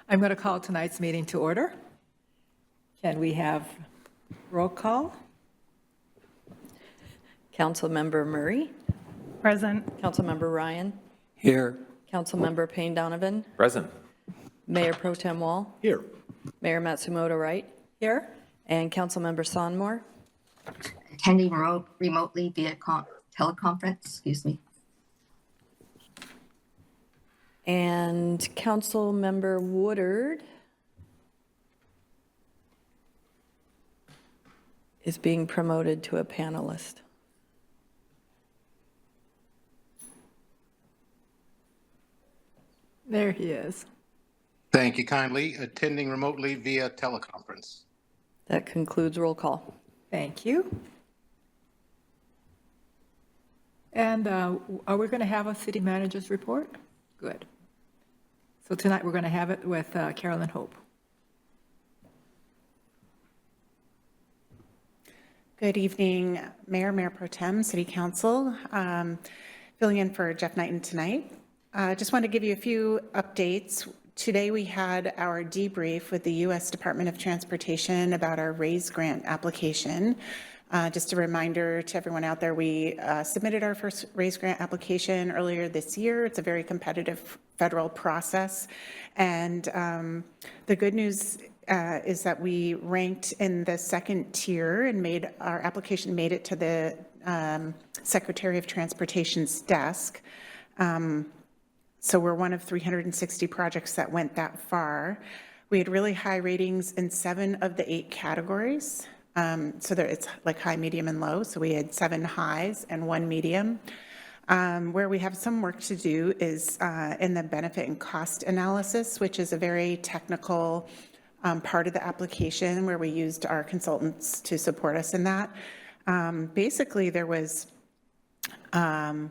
I'm going to call tonight's meeting to order. Can we have roll call? Councilmember Murray. Present. Councilmember Ryan. Here. Councilmember Payne Donovan. Present. Mayor Pro Tem Wall. Here. Mayor Matsumoto Wright. Here. And Councilmember Sonmore. Attending remotely via teleconference, excuse me. And Councilmember Woodard is being promoted to a panelist. There he is. Thank you kindly. Attending remotely via teleconference. That concludes roll call. Thank you. And are we going to have a city manager's report? Good. So tonight we're going to have it with Carolyn Hope. Good evening, Mayor Pro Tem, City Council. Filling in for Jeff Knighton tonight. Just want to give you a few updates. Today we had our debrief with the U.S. Department of Transportation about our RAISE grant application. Just a reminder to everyone out there, we submitted our first RAISE grant application earlier this year. It's a very competitive federal process. And the good news is that we ranked in the second tier and our application made it to the Secretary of Transportation's desk. So we're one of 360 projects that went that far. We had really high ratings in 7 of the 8 categories. So it's like high, medium, and low. So we had 7 highs and 1 medium. Where we have some work to do is in the benefit and cost analysis, which is a very technical part of the application where we used our consultants to support us in that. Basically, there was a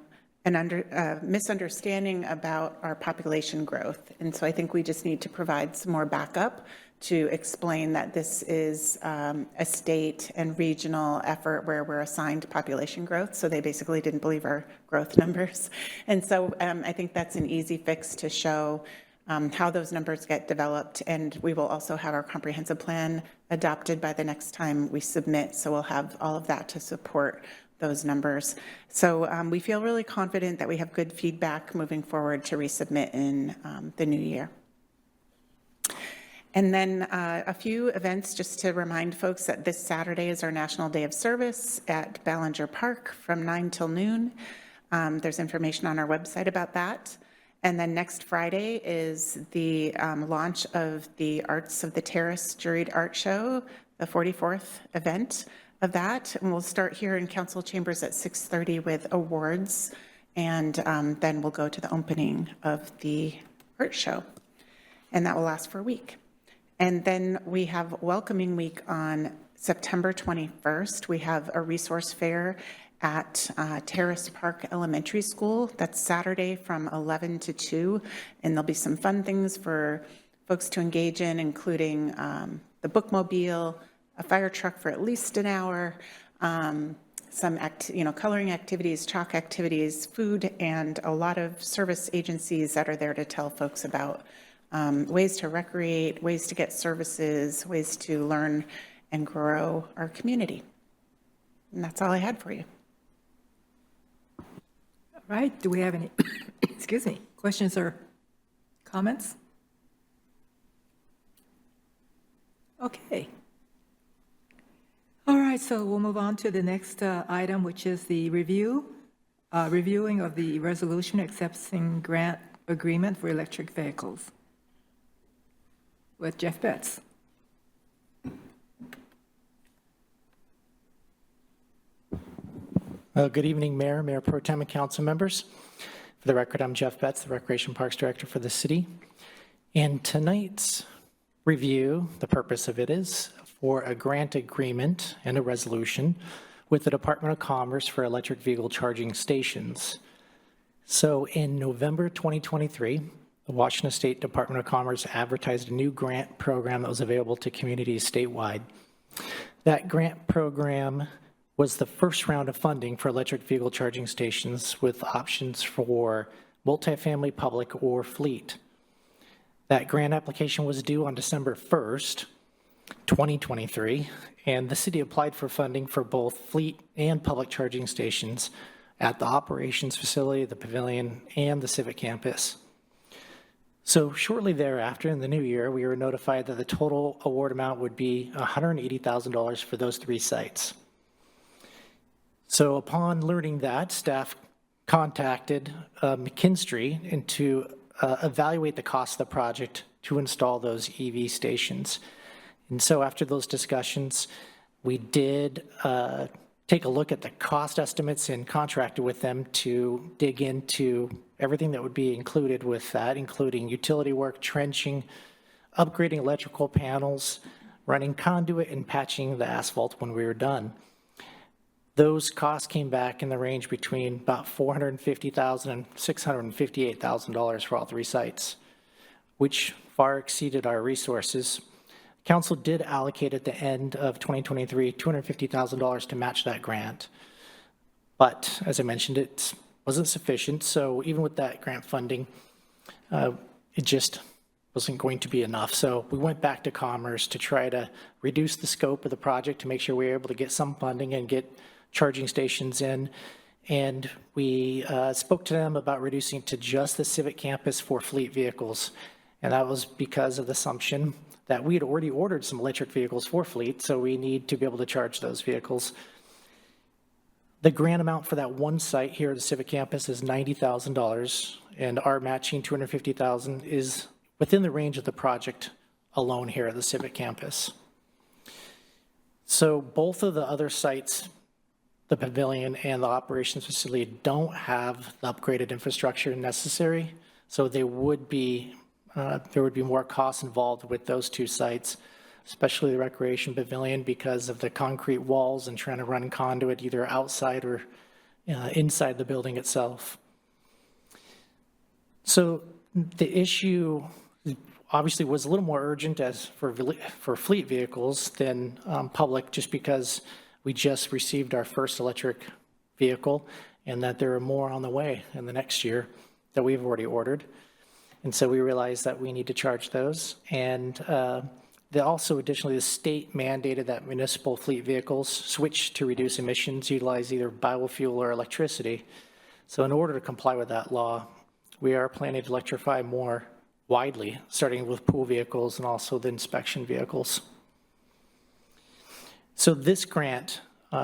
misunderstanding about our population growth. And so I think we just need to provide some more backup to explain that this is a state and regional effort where we're assigned population growth. So they basically didn't believe our growth numbers. And so I think that's an easy fix to show how those numbers get developed. And we will also have our comprehensive plan adopted by the next time we submit. So we'll have all of that to support those numbers. So we feel really confident that we have good feedback moving forward to resubmit in the new year. And then a few events just to remind folks that this Saturday is our National Day of Service at Ballinger Park from 9 till noon. There's information on our website about that. And then next Friday is the launch of the Arts of the Terrace Juried Art Show, the 44th event of that. And we'll start here in Council Chambers at 6:30 with awards. And then we'll go to the opening of the art show. And that will last for a week. And then we have Welcoming Week on September 21st. We have a resource fair at Terrace Park Elementary School. That's Saturday from 11 to 2. And there'll be some fun things for folks to engage in, including the bookmobile, a fire truck for at least an hour, some coloring activities, chalk activities, food, and a lot of service agencies that are there to tell folks about ways to recreate, ways to get services, ways to learn and grow our community. And that's all I had for you. All right. Do we have any, excuse me, questions or comments? Okay. All right. So we'll move on to the next item, which is the reviewing of the resolution accepting grant agreement for electric vehicles with Jeff Betts. Good evening, Mayor Pro Tem, and council members. For the record, I'm Jeff Betts, the Recreation Parks Director for the city. And tonight's review, the purpose of it is for a grant agreement and a resolution with the Department of Commerce for electric vehicle charging stations. So in November 2023, the Washington State Department of Commerce advertised a new grant program that was available to communities statewide. That grant program was the first round of funding for electric vehicle charging stations with options for multifamily, public, or fleet. That grant application was due on December 1st, 2023, and the city applied for funding for both fleet and public charging stations at the operations facility, the pavilion, and the civic campus. So shortly thereafter, in the new year, we were notified that the total award amount would be $180,000 for those 3 sites. So upon learning that, staff contacted McKinstry and to evaluate the cost of the project to install those EV stations. And so after those discussions, we did take a look at the cost estimates and contracted with them to dig into everything that would be included with that, including utility work, trenching, upgrading electrical panels, running conduit, and patching the asphalt when we were done. Those costs came back in the range between about $450,000 and $658,000 for all 3 sites, which far exceeded our resources. Council did allocate at the end of 2023 $250,000 to match that grant. But as I mentioned, it wasn't sufficient. So even with that grant funding, it just wasn't going to be enough. So we went back to Commerce to try to reduce the scope of the project to make sure we were able to get some funding and get charging stations in. And we spoke to them about reducing it to just the civic campus for fleet vehicles. And that was because of the assumption that we had already ordered some electric vehicles for fleet, so we need to be able to charge those vehicles. The grant amount for that one site here at the civic campus is $90,000, and our matching $250,000 is within the range of the project alone here at the civic campus. So both of the other sites, the pavilion and the operations facility, don't have the upgraded infrastructure necessary, so there would be more costs involved with those 2 sites, especially the recreation pavilion, because of the concrete walls and trying to run conduit either outside or inside the building itself. So the issue obviously was a little more urgent as for fleet vehicles than public, just because we just received our first electric vehicle and that there are more on the way in the next year that we've already ordered. And so we realized that we need to charge those. And also additionally, the state mandated that municipal fleet vehicles switch to reduce emissions, utilize either biofuel or electricity. So in order to comply with that law, we are planning to electrify more widely, starting with pool vehicles and also the inspection vehicles. So this grant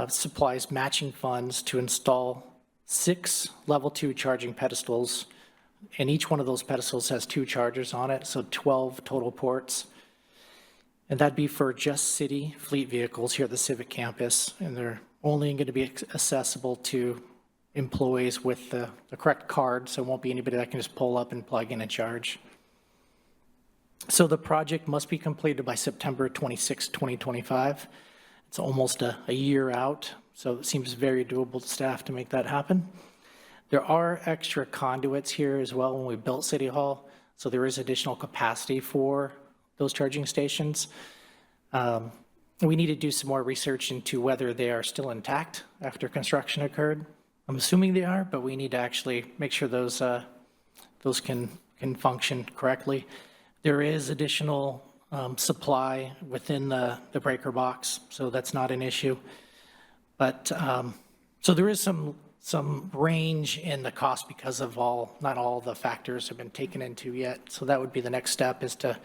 supplies matching funds to install 6 level 2 charging pedestals, and each one of those pedestals has 2 chargers on it, so 12 total ports. And that'd be for just city fleet vehicles here at the civic campus, and they're only going to be accessible to employees with the correct card, so it won't be anybody that can just pull up and plug in and charge. So the project must be completed by September 26, 2025. It's almost a year out, so it seems very doable to staff to make that happen. There are extra conduits here as well when we built City Hall, so there is additional capacity for those charging stations. We need to do some more research into whether they are still intact after construction occurred. I'm assuming they are, but we need to actually make sure those can function correctly. There is additional supply within the breaker box, so that's not an issue. But so there is some range in the cost because of not all the factors have been taken into yet. So that would be the next step, is to,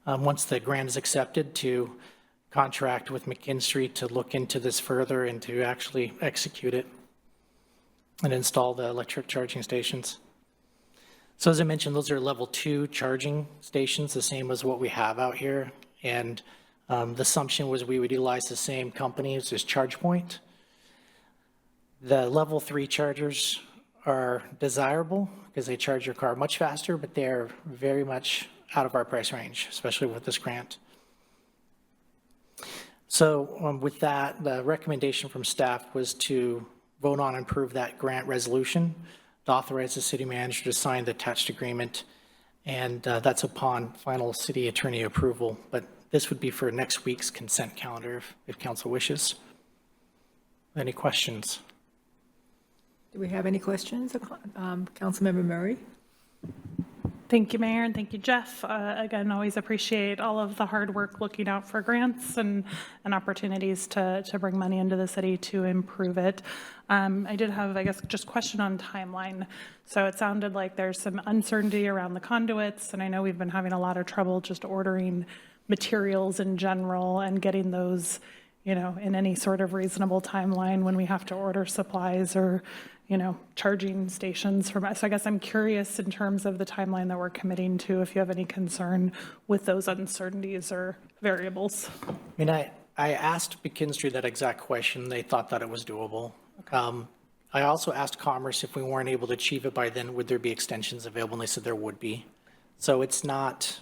once the grant is accepted, to contract with McKinstry to look into this further and to actually execute it and install the electric charging stations. So as I mentioned, those are level 2 charging stations, the same as what we have out here. And the assumption was we would utilize the same company as ChargePoint. The level 3 chargers are desirable because they charge your car much faster, but they're very much out of our price range, especially with this grant. So with that, the recommendation from staff was to vote on and approve that grant resolution, to authorize the city manager to sign the attached agreement, and that's upon final city attorney approval. But this would be for next week's consent calendar if council wishes. Any questions? Do we have any questions? Councilmember Murray? Thank you, Mayor, and thank you, Jeff. Again, always appreciate all of the hard work looking out for grants and opportunities to bring money into the city to improve it. I did have, I guess, just question on timeline. So it sounded like there's some uncertainty around the conduits, and I know we've been having a lot of trouble just ordering materials in general and getting those, you know, in any sort of reasonable timeline when we have to order supplies or, you know, charging stations from us. So I guess I'm curious in terms of the timeline that we're committing to, if you have any concern with those uncertainties or variables. I mean, I asked McKinstry that exact question. They thought that it was doable. I also asked Commerce if we weren't able to achieve it by then, would there be extensions available? And they said there would be. So it's not,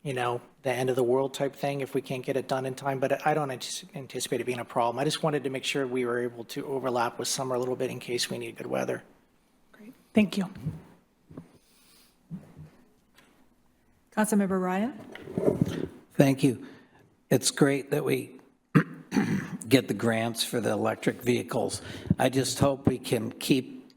you know, the end of the world type thing if we can't get it done in time, but I don't anticipate it being a problem. I just wanted to make sure we were able to overlap with summer a little bit in case we need good weather. Great, thank you. Councilmember Ryan? Thank you. It's great that we get the grants for the electric vehicles. I just hope we can keep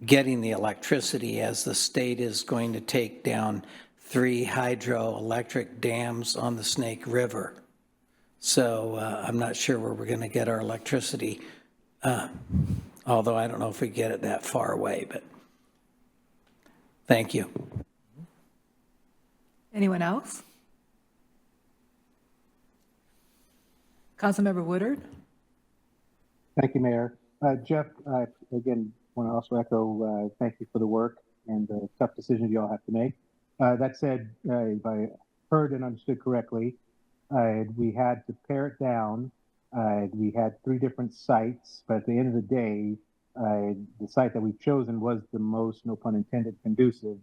getting the electricity as the state is going to take down 3 hydroelectric dams on the Snake River. So I'm not sure where we're going to get our electricity, although I don't know if we get it that far away, but thank you. Anyone else? Councilmember Woodard? Thank you, Mayor. Jeff, again, want to also echo thank you for the work and the tough decisions you all have to make. That said, if I heard and understood correctly, we had to pare it down. We had 3 different sites, but at the end of the day, the site that we've chosen was the most, no pun intended, conducive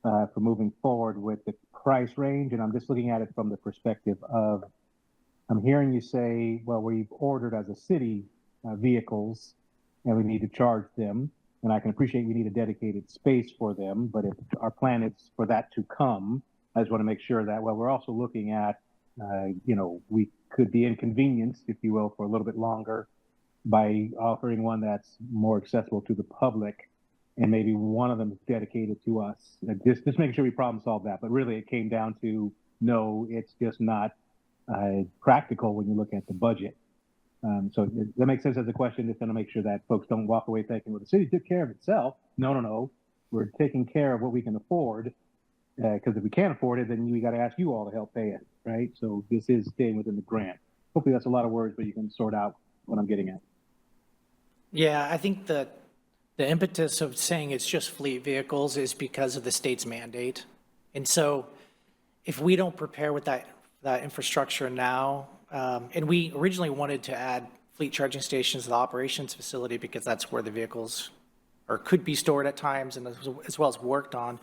for moving forward with the price range. And I'm just looking at it from the perspective of, I'm hearing you say, well, we've ordered as a city vehicles and we need to charge them. And I can appreciate we need a dedicated space for them, but if our plan is for that to come, I just want to make sure that, well, we're also looking at, you know, we could be inconvenienced, if you will, for a little bit longer by offering one that's more accessible to the public, and maybe one of them is dedicated to us. Just making sure we problem solve that. But really, it came down to, no, it's just not practical when you look at the budget. So that makes sense as a question. Just going to make sure that folks don't walk away thinking, well, the city took care of itself. No. We're taking care of what we can afford, because if we can't afford it, then we got to ask you all to help pay it, right? So this is staying within the grant. Hopefully that's a lot of words, but you can sort out what I'm getting at. Yeah, I think that the impetus of saying it's just fleet vehicles is because of the state's mandate. And so if we don't prepare with that infrastructure now, and we originally wanted to add fleet charging stations to the operations facility because that's where the vehicles or could be stored at times and as well as worked on.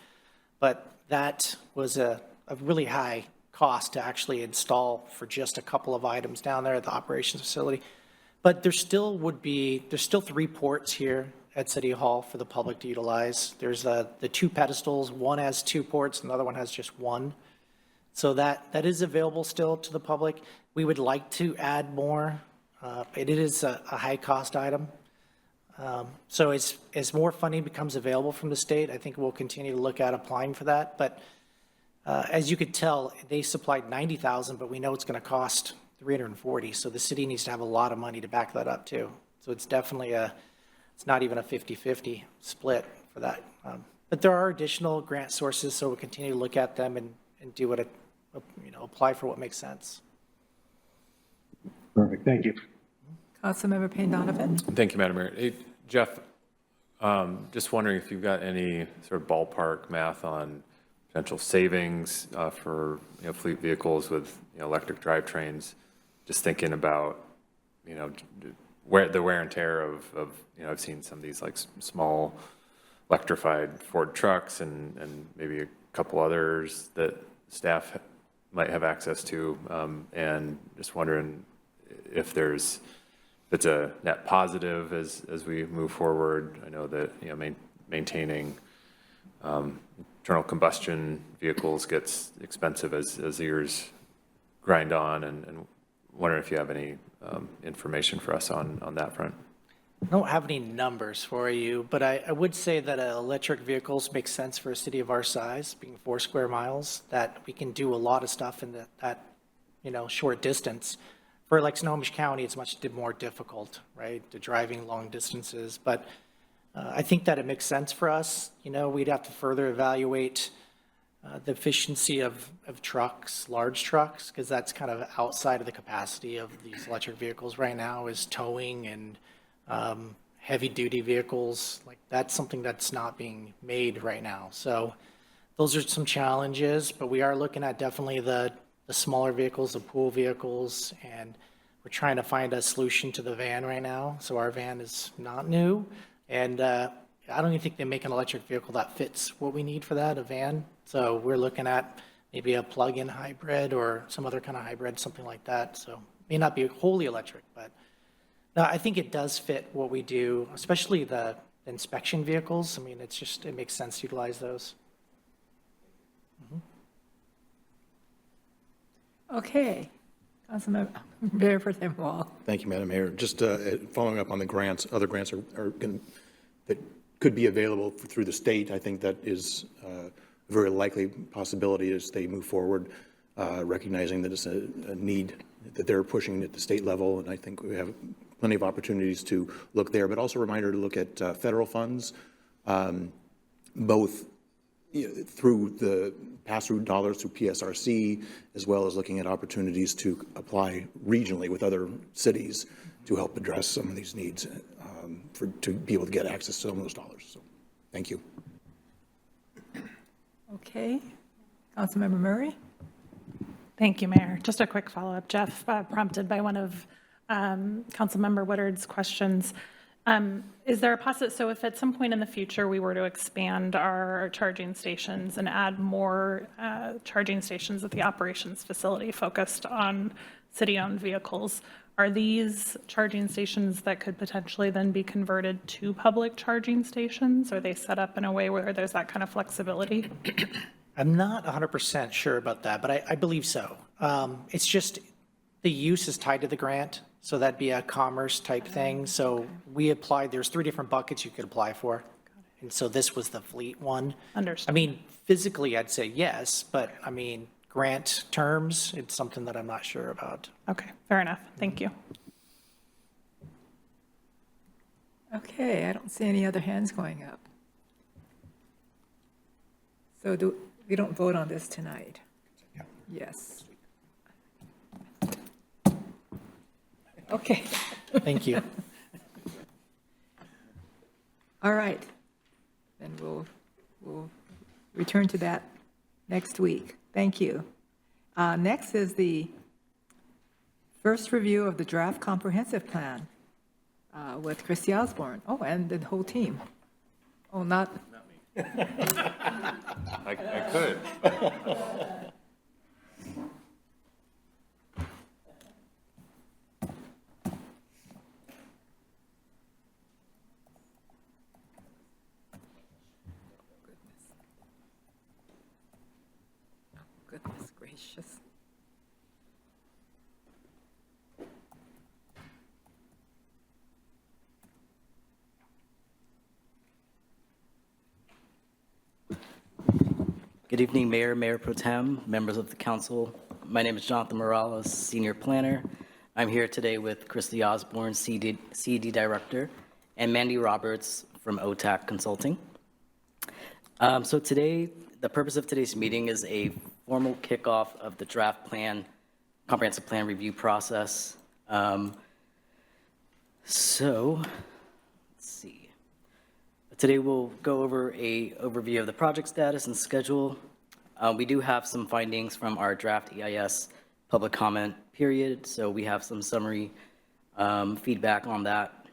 But that was a really high cost to actually install for just a couple of items down there at the operations facility. But there's still 3 ports here at City Hall for the public to utilize. There's the 2 pedestals. One has 2 ports, and the other one has just 1. So that is available still to the public. We would like to add more. It is a high-cost item. So as more funding becomes available from the state, I think we'll continue to look at applying for that. But as you could tell, they supplied 90,000, but we know it's going to cost 340. So the city needs to have a lot of money to back that up too. So it's definitely it's not even a 50-50 split for that. But there are additional grant sources, so we'll continue to look at them and do what apply for what makes sense. Perfect. Thank you. Councilmember Payne Donovan? Thank you, Madam Mayor. Hey, Jeff, just wondering if you've got any sort of ballpark math on potential savings for fleet vehicles with electric drivetrains. Just thinking about where the wear and tear of I've seen some of these like small electrified Ford trucks and maybe a couple others that staff might have access to, and just wondering if it's a net positive as we move forward. I know that maintaining internal combustion vehicles gets expensive as the years grind on, and wondering if you have any information for us on that front. I don't have any numbers for you, but I would say that electric vehicles make sense for a city of our size, being 4 square miles, that we can do a lot of stuff in that short distance. For like Snohomish County, it's much more difficult, right, to driving long distances. But I think that it makes sense for us. We'd have to further evaluate the efficiency of trucks, large trucks, because that's kind of outside of the capacity of these electric vehicles right now, is towing and heavy-duty vehicles. Like, that's something that's not being made right now. So those are some challenges, but we are looking at definitely the smaller vehicles, the pool vehicles, and we're trying to find a solution to the van right now. So our van is not new, and I don't even think they make an electric vehicle that fits what we need for that, a van. So we're looking at maybe a plug-in hybrid or some other kind of hybrid, something like that. So it may not be wholly electric, but no, I think it does fit what we do, especially the inspection vehicles. I mean, it makes sense to utilize those. Okay. Councilmember Mayor Pro Tem Wall. Thank you, Madam Mayor. Just following up on the grants, other grants that could be available through the state. I think that is a very likely possibility as they move forward, recognizing that it's a need that they're pushing at the state level. And I think we have plenty of opportunities to look there, but also a reminder to look at federal funds, both through the pass-through dollars through PSRC, as well as looking at opportunities to apply regionally with other cities to help address some of these needs to be able to get access to some of those dollars. So, thank you. Okay. Councilmember Murray? Thank you, Mayor. Just a quick follow-up, Jeff, prompted by one of Councilmember Woodard's questions. Is there a possibility, so if at some point in the future we were to expand our charging stations and add more charging stations at the operations facility focused on city-owned vehicles, are these charging stations that could potentially then be converted to public charging stations? Are they set up in a way where there's that kind of flexibility? I'm not 100% sure about that, but I believe so. It's just the use is tied to the grant, so that'd be a commerce type thing. So we applied, there's 3 different buckets you could apply for. And so this was the fleet one. Understood. I mean, physically, I'd say yes, but I mean, grant terms, it's something that I'm not sure about. Okay, fair enough. Thank you. Okay, I don't see any other hands going up. So we don't vote on this tonight? Yes. Okay. Thank you. All right. Then we'll return to that next week. Thank you. Next is the first review of the draft comprehensive plan with Christy Osborne. Oh, and the whole team. Oh, not me. I could. Goodness gracious. Good evening, Mayor, Mayor Pro Tem, members of the council. My name is Jonathan Morales, Senior Planner. I'm here today with Christy Osborne, CD Director, and Mandy Roberts from OTAC Consulting. So today, the purpose of today's meeting is a formal kickoff of the draft plan, comprehensive plan review process. So, let's see. Today we'll go over an overview of the project status and schedule. We do have some findings from our draft EIS public comment period, so we have some summary feedback on that.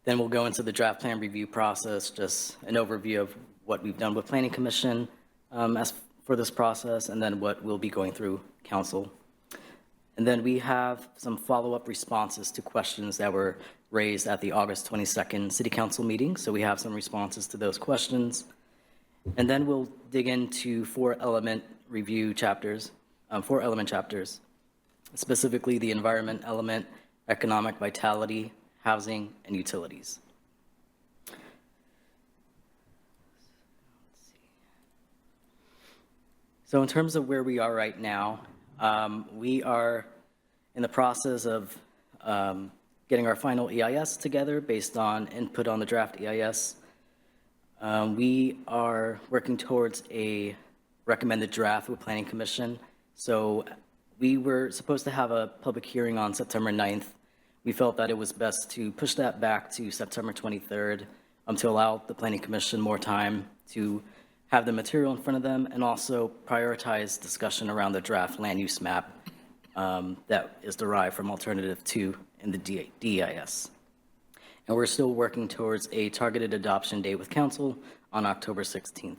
Then we'll go into the draft plan review process, just an overview of what we've done with Planning Commission as for this process, and then what we'll be going through council. And then we have some follow-up responses to questions that were raised at the August 22nd City Council meeting. So we have some responses to those questions. And then we'll dig into 4 element chapters, specifically the environment element, economic vitality, housing, and utilities. So in terms of where we are right now, we are in the process of getting our final EIS together based on input on the draft EIS. We are working towards a recommended draft with Planning Commission. So we were supposed to have a public hearing on September 9th. We felt that it was best to push that back to September 23rd to allow the Planning Commission more time to have the material in front of them and also prioritize discussion around the draft land use map that is derived from Alternative 2 in the DEIS. And we're still working towards a targeted adoption date with council on October 16th.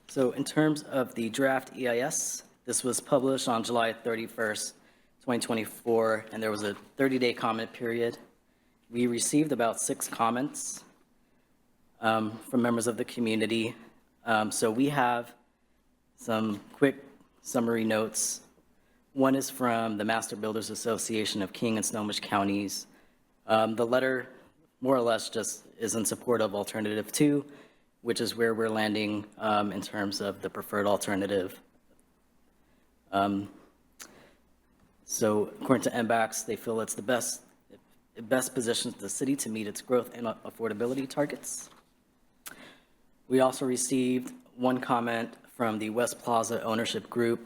So in terms of the draft EIS, this was published on July 31st, 2024, and there was a 30-day comment period. We received about 6 comments from members of the community. So we have some quick summary notes. One is from the Master Builders Association of King and Snohomish Counties. The letter more or less just is in support of Alternative 2, which is where we're landing in terms of the preferred alternative. So according to MBAX, they feel it best positions the city to meet its growth and affordability targets. We also received one comment from the West Plaza Ownership Group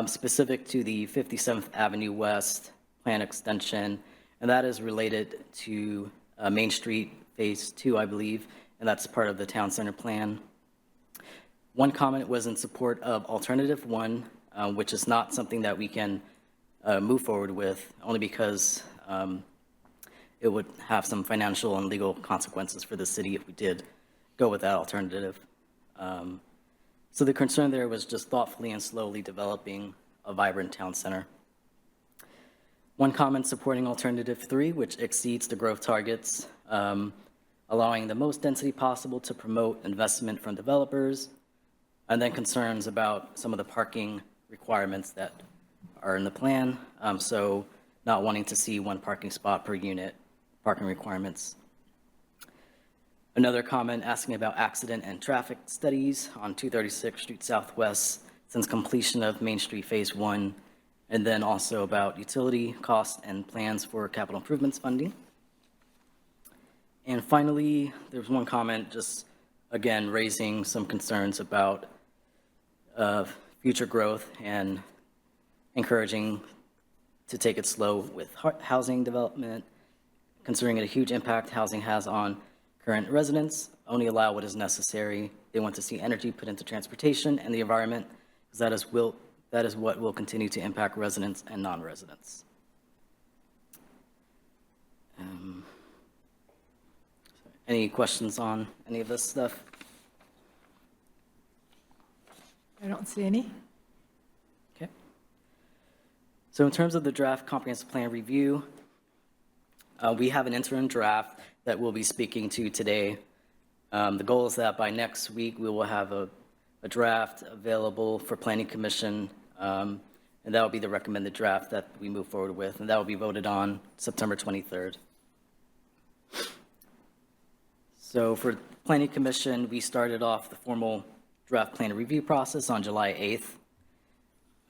specific to the 57th Avenue West plan extension, and that is related to Main Street Phase 2, I believe, and that's part of the town center plan. One comment was in support of Alternative 1, which is not something that we can move forward with, only because it would have some financial and legal consequences for the city if we did go with that alternative. So the concern there was just thoughtfully and slowly developing a vibrant town center. One comment supporting Alternative 3, which exceeds the growth targets, allowing the most density possible to promote investment from developers, and then concerns about some of the parking requirements that are in the plan, so not wanting to see 1 parking spot per unit parking requirements. Another comment asking about accident and traffic studies on 236th Street Southwest since completion of Main Street Phase 1, and then also about utility costs and plans for capital improvements funding. And finally, there's one comment just, again, raising some concerns about future growth and encouraging to take it slow with housing development, considering a huge impact housing has on current residents, only allow what is necessary. They want to see energy put into transportation and the environment, because that is what will continue to impact residents and non-residents. Any questions on any of this stuff? I don't see any. Okay. So in terms of the draft comprehensive plan review, we have an interim draft that we'll be speaking to today. The goal is that by next week, we will have a draft available for Planning Commission, and that will be the recommended draft that we move forward with, and that will be voted on September 23rd. So for Planning Commission, we started off the formal draft plan review process on July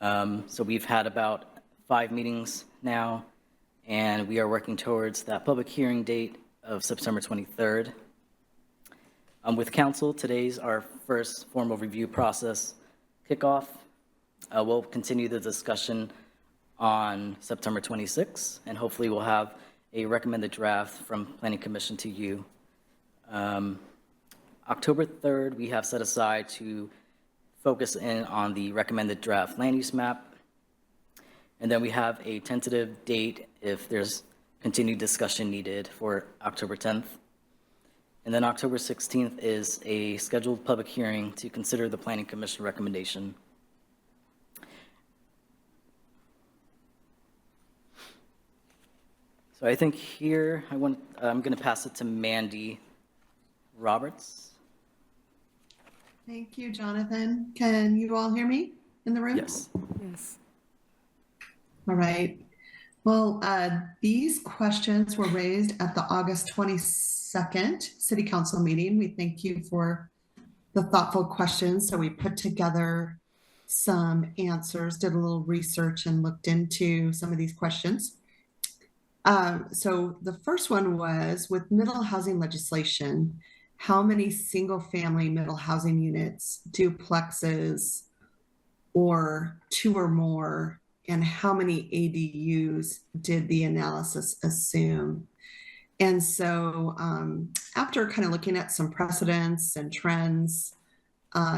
8th. So we've had about 5 meetings now, and we are working towards that public hearing date of September 23rd. With council, today's our first formal review process kickoff. We'll continue the discussion on September 26th, and hopefully we'll have a recommended draft from Planning Commission to you. October 3rd, we have set aside to focus in on the recommended draft land use map. And then we have a tentative date if there's continued discussion needed for October 10th. And then October 16th is a scheduled public hearing to consider the Planning Commission recommendation. So I think here I'm going to pass it to Mandy Roberts. Thank you, Jonathan. Can you all hear me in the room? Yes. Yes. All right. Well, these questions were raised at the August 22nd City Council meeting. We thank you for the thoughtful questions. So we put together some answers, did a little research, and looked into some of these questions. So the first one was, with middle housing legislation, how many single-family middle housing units, duplexes, or two or more, and how many ADUs did the analysis assume? And so after kind of looking at some precedents and trends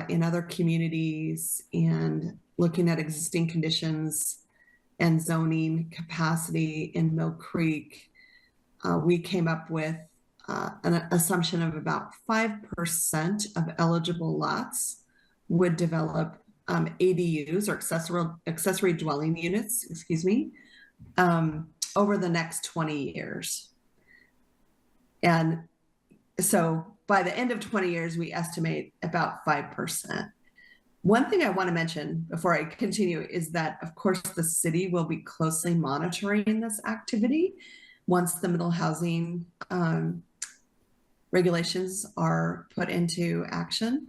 in other communities and looking at existing conditions and zoning capacity in Mill Creek, we came up with an assumption of about 5% of eligible lots would develop ADUs, or accessory dwelling units, excuse me, over the next 20 years. And so by the end of 20 years, we estimate about 5%. One thing I want to mention before I continue is that, of course, the city will be closely monitoring this activity once the middle housing regulations are put into action.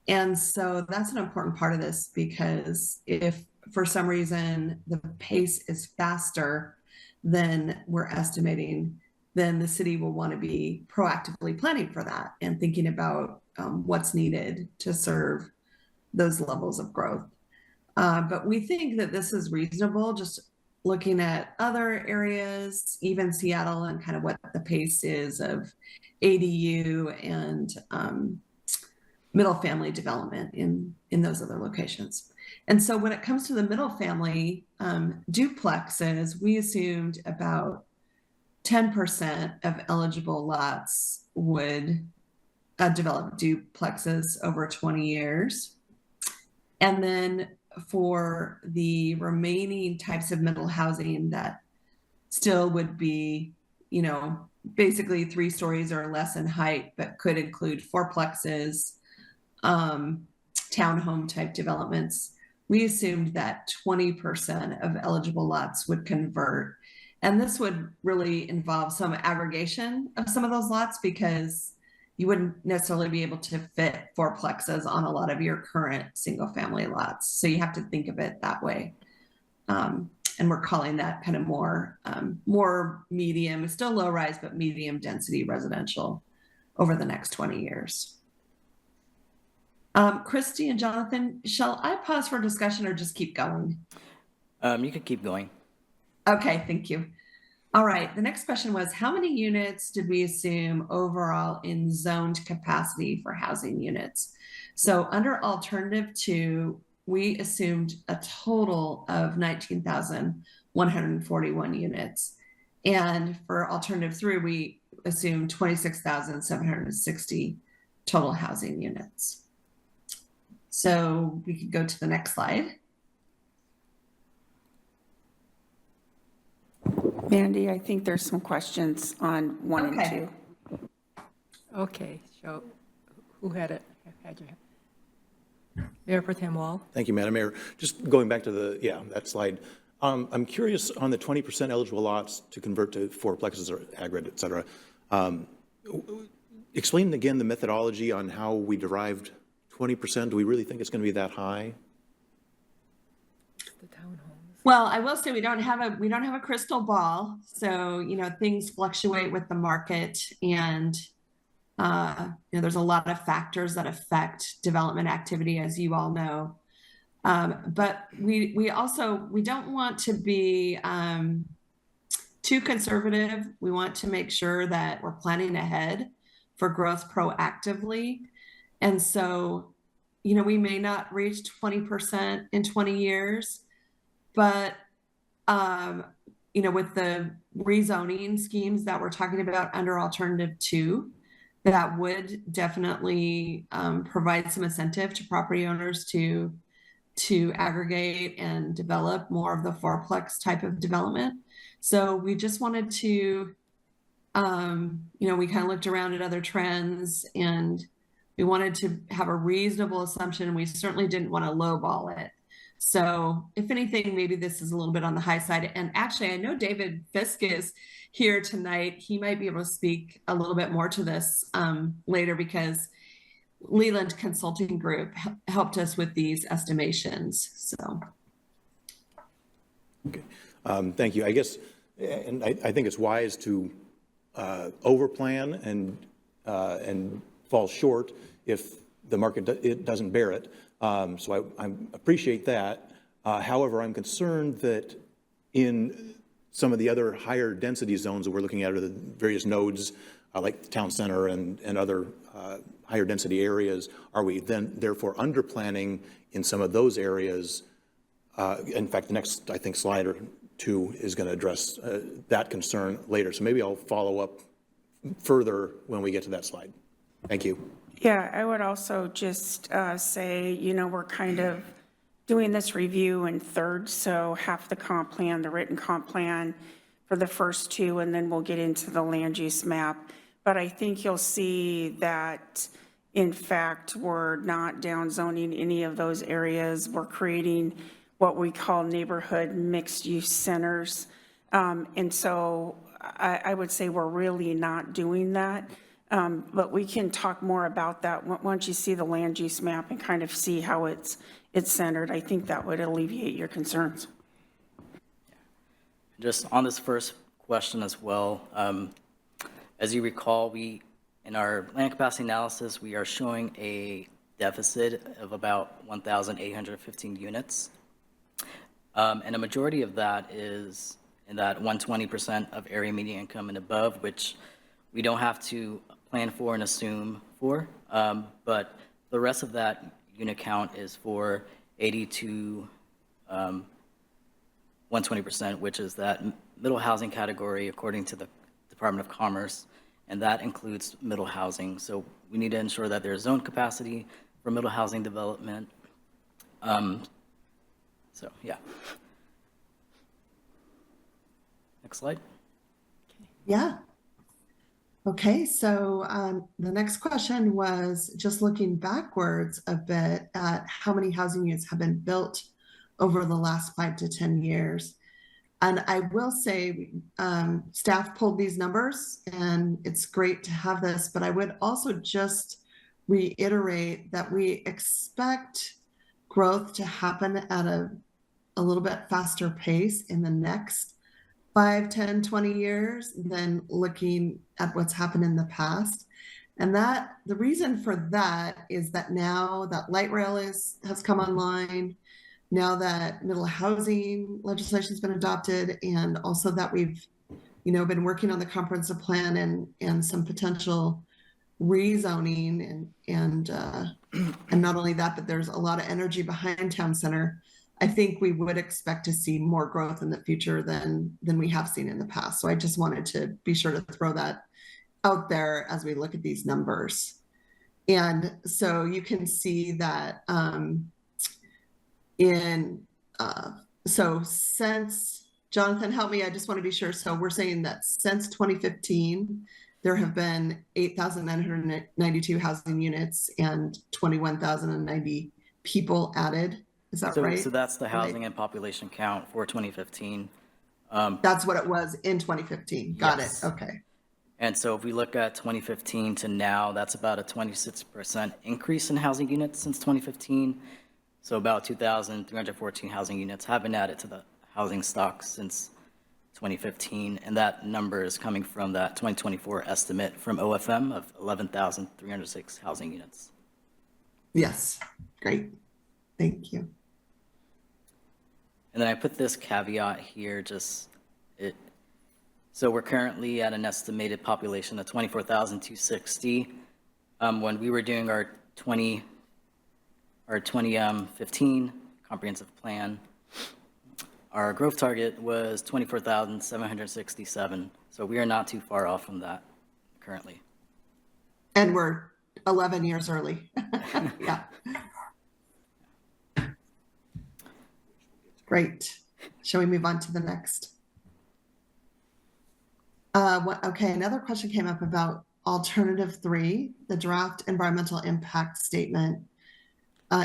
And so that's an important part of this, because if for some reason the pace is faster than we're estimating, then the city will want to be proactively planning for that and thinking about what's needed to serve those levels of growth. But we think that this is reasonable, just looking at other areas, even Seattle, and kind of what the pace is of ADU and middle family development in those other locations. And so when it comes to the middle family duplexes, we assumed about 10% of eligible lots would develop duplexes over 20 years. And then for the remaining types of middle housing that still would be, you know, basically 3 stories or less in height, but could include fourplexes, townhome type developments, we assumed that 20% of eligible lots would convert. And this would really involve some aggregation of some of those lots, because you wouldn't necessarily be able to fit fourplexes on a lot of your current single family lots. So you have to think of it that way. And we're calling that kind of more medium, it's still low rise, but medium density residential over the next 20 years. Christy and Jonathan, shall I pause for discussion or just keep going? You can keep going. Okay, thank you. All right, the next question was, how many units did we assume overall in zoned capacity for housing units? So under alternative 2, we assumed a total of 19,141 units. And for alternative 3, we assumed 26,760 total housing units. So we could go to the next slide. Mandy, I think there's some questions on 1 and 2. Okay, so who had it? Mayor Pro Tem Wall. Thank you, Madam Mayor. Just going back to that slide. I'm curious on the 20% eligible lots to convert to fourplexes or aggregate, et cetera. Explain again the methodology on how we derived 20%. Do we really think it's going to be that high? The townhomes. Well, I will say we don't have a crystal ball, so you know things fluctuate with the market, and you know there's a lot of factors that affect development activity, as you all know. But we don't want to be too conservative. We want to make sure that we're planning ahead for growth proactively, and so you know we may not reach 20% in 20 years. But, you know, with the rezoning schemes that we're talking about under alternative 2, that would definitely provide some incentive to property owners to aggregate and develop more of the fourplex type of development. So we just wanted to, you know, we kind of looked around at other trends, and we wanted to have a reasonable assumption. We certainly didn't want to lowball it. So if anything, maybe this is a little bit on the high side. And actually, I know David Fisk is here tonight. He might be able to speak a little bit more to this later, because Leland Consulting Group helped us with these estimations. So. Okay. Thank you. I guess, and I think it's wise to overplan and fall short if the market it doesn't bear it. So I appreciate that. However, I'm concerned that in some of the other higher density zones that we're looking at, or the various nodes like the town center and other higher density areas, are we then therefore under planning in some of those areas? In fact, the next, I think, slide or two is going to address that concern later. So maybe I'll follow up further when we get to that slide. Thank you. Yeah, I would also just say, you know, we're kind of doing this review in thirds, so half the comp plan, the written comp plan for the first two, and then we'll get into the land use map. But I think you'll see that, in fact, we're not down zoning any of those areas. We're creating what we call neighborhood mixed use centers. And so I would say we're really not doing that. But we can talk more about that once you see the land use map and kind of see how it's centered. I think that would alleviate your concerns. Just on this first question as well, as you recall, in our land capacity analysis, we are showing a deficit of about 1,815 units. And a majority of that is in that 120% of area median income and above, which we don't have to plan for and assume for. But the rest of that unit count is for 80 to 120%, which is that middle housing category according to the Department of Commerce, and that includes middle housing. So we need to ensure that there's zone capacity for middle housing development. So, yeah. Next slide. Yeah. Okay, so the next question was just looking backwards a bit at how many housing units have been built over the last 5 to 10 years. And I will say staff pulled these numbers and it's great to have this, but I would also just reiterate that we expect growth to happen at a little bit faster pace in the next 5, 10, 20 years than looking at what's happened in the past. And that the reason for that is that now that light rail has come online, now that middle housing legislation has been adopted, and also that we've, you know, been working on the comprehensive plan and some potential rezoning and not only that, but there's a lot of energy behind town center. I think we would expect to see more growth in the future than we have seen in the past. So I just wanted to be sure to throw that out there as we look at these numbers. And so you can see that so since, Jonathan, help me, I just want to be sure. So we're saying that since 2015, there have been 8,992 housing units and 21,090 people added. Is that right? So that's the housing and population count for 2015. That's what it was in 2015. Got Yes. it. Okay. And so if we look at 2015 to now, that's about a 26% increase in housing units since 2015. So about 2,314 housing units have been added to the housing stock since 2015. And that number is coming from that 2024 estimate from OFM of 11,306 housing units. Yes. Great. Thank you. And then I put this caveat here, so we're currently at an estimated population of 24,260. When we were doing our 2015 comprehensive plan, our growth target was 24,767. So we are not too far off from that currently. And we're 11 years early. Yeah. Great. Shall we move on to the next? Okay, another question came up about alternative 3, the draft environmental impact statement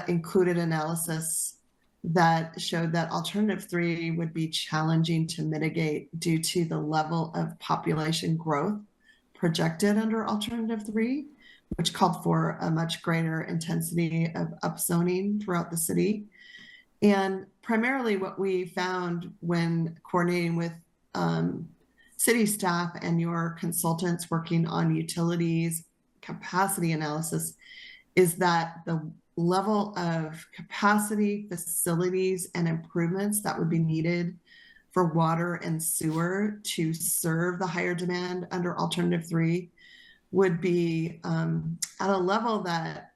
included analysis that showed that alternative 3 would be challenging to mitigate due to the level of population growth projected under alternative 3, which called for a much greater intensity of upzoning throughout the city. And primarily what we found when coordinating with city staff and your consultants working on utilities capacity analysis is that the level of capacity, facilities, and improvements that would be needed for water and sewer to serve the higher demand under alternative 3 would be at a level that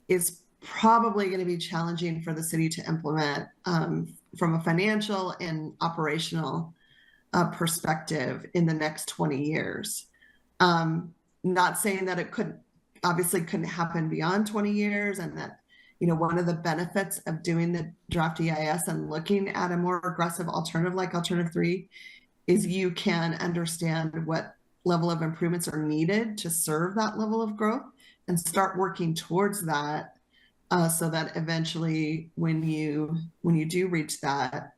is probably going to be challenging for the city to implement from a financial and operational perspective in the next 20 years. Not saying that it obviously couldn't happen beyond 20 years, and that, one of the benefits of doing the draft EIS and looking at a more aggressive alternative like alternative 3 is you can understand what level of improvements are needed to serve that level of growth and start working towards that, so that eventually when you do reach that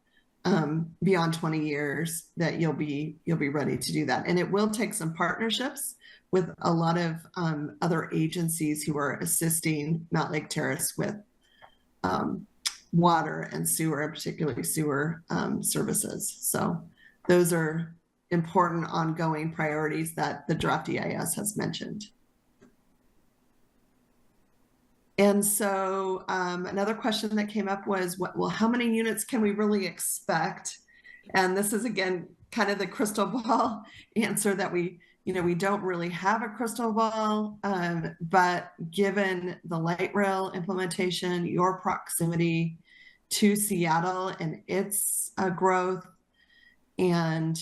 beyond 20 years, that you'll be ready to do that. And it will take some partnerships with a lot of other agencies who are assisting Mountlake Terrace with water and sewer, particularly sewer services. So those are important ongoing priorities that the draft EIS has mentioned. And so another question that came up was, how many units can we really expect? And this is, again, kind of the crystal ball answer that we don't really have a crystal ball, but given the light rail implementation, your proximity to Seattle and its growth, and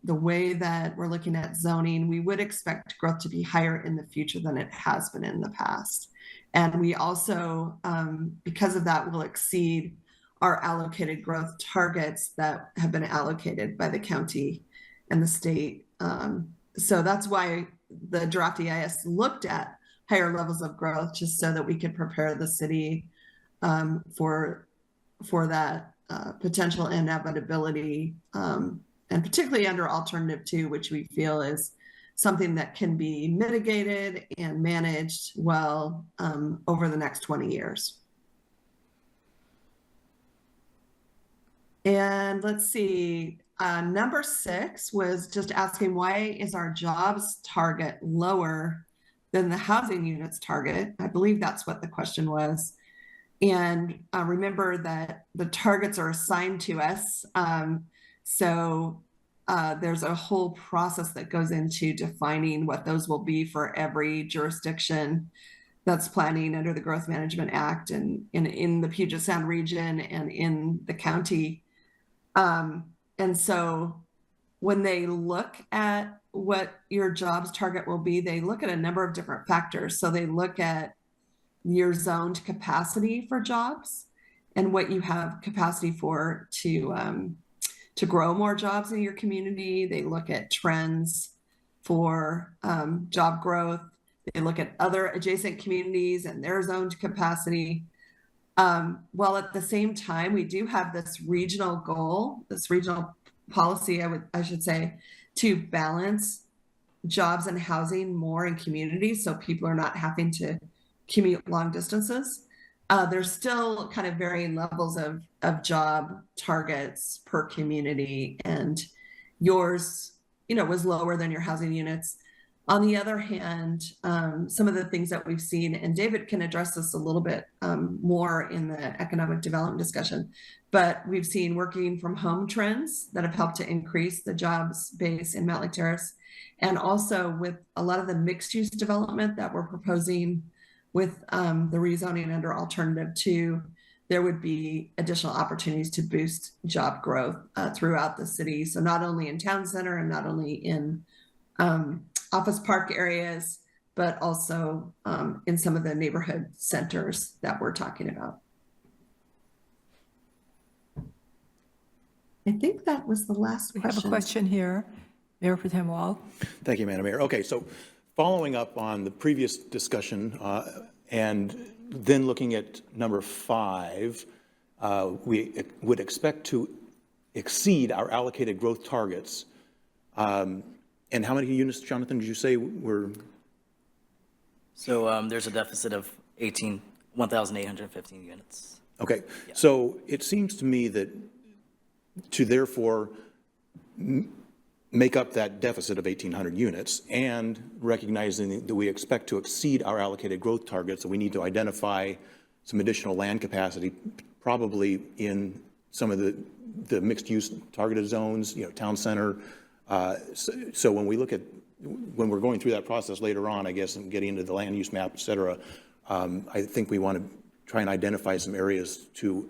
the way that we're looking at zoning, we would expect growth to be higher in the future than it has been in the past. And we also, because of that, will exceed our allocated growth targets that have been allocated by the county and the state. So that's why the draft EIS looked at higher levels of growth, just so that we could prepare the city for that potential inevitability, and particularly under alternative 2, which we feel is something that can be mitigated and managed well over the next 20 years. And let's see, number 6 was just asking, why is our jobs target lower than the housing units target? I believe that's what the question was. And remember that the targets are assigned to us. So there's a whole process that goes into defining what those will be for every jurisdiction that's planning under the Growth Management Act, and in the Puget Sound region and in the county. And so when they look at what your jobs target will be, they look at a number of different factors. So they look at your zoned capacity for jobs and what you have capacity for to grow more jobs in your community. They look at trends for job growth. They look at other adjacent communities and their zoned capacity. While at the same time, we do have this regional goal, this regional policy, I should say, to balance jobs and housing more in communities, so people are not having to commute long distances. There's still kind of varying levels of job targets per community, and yours, was lower than your housing units. On the other hand, some of the things that we've seen, and David can address this a little bit more in the economic development discussion, but we've seen working from home trends that have helped to increase the jobs base in Mountlake Terrace. And also with a lot of the mixed use development that we're proposing with the rezoning under alternative 2, there would be additional opportunities to boost job growth throughout the city. So not only in town center and not only in office park areas, but also in some of the neighborhood centers that we're talking about. I think that was the last question. We have a question here, Mayor Pro Tem Wall. Thank you, Madam Mayor. Okay, so following up on the previous discussion and then looking at number 5, we would expect to exceed our allocated growth targets. And how many units, Jonathan, did you say were? So there's a deficit of 1,815 units. Okay, so it seems to me that to therefore make up that deficit of 1,800 units and recognizing that we expect to exceed our allocated growth targets, that we need to identify some additional land capacity, probably in some of the mixed-use targeted zones, town center. So when we look at, when we're going through that process later on, I guess, and getting into the land use map, et cetera, I think we want to try and identify some areas to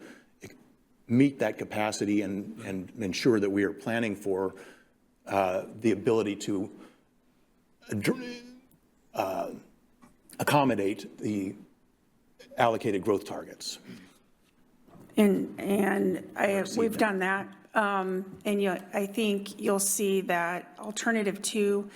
meet that capacity and ensure that we are planning for the ability to accommodate the allocated growth targets. And we've done that. I think you'll see that alternative 2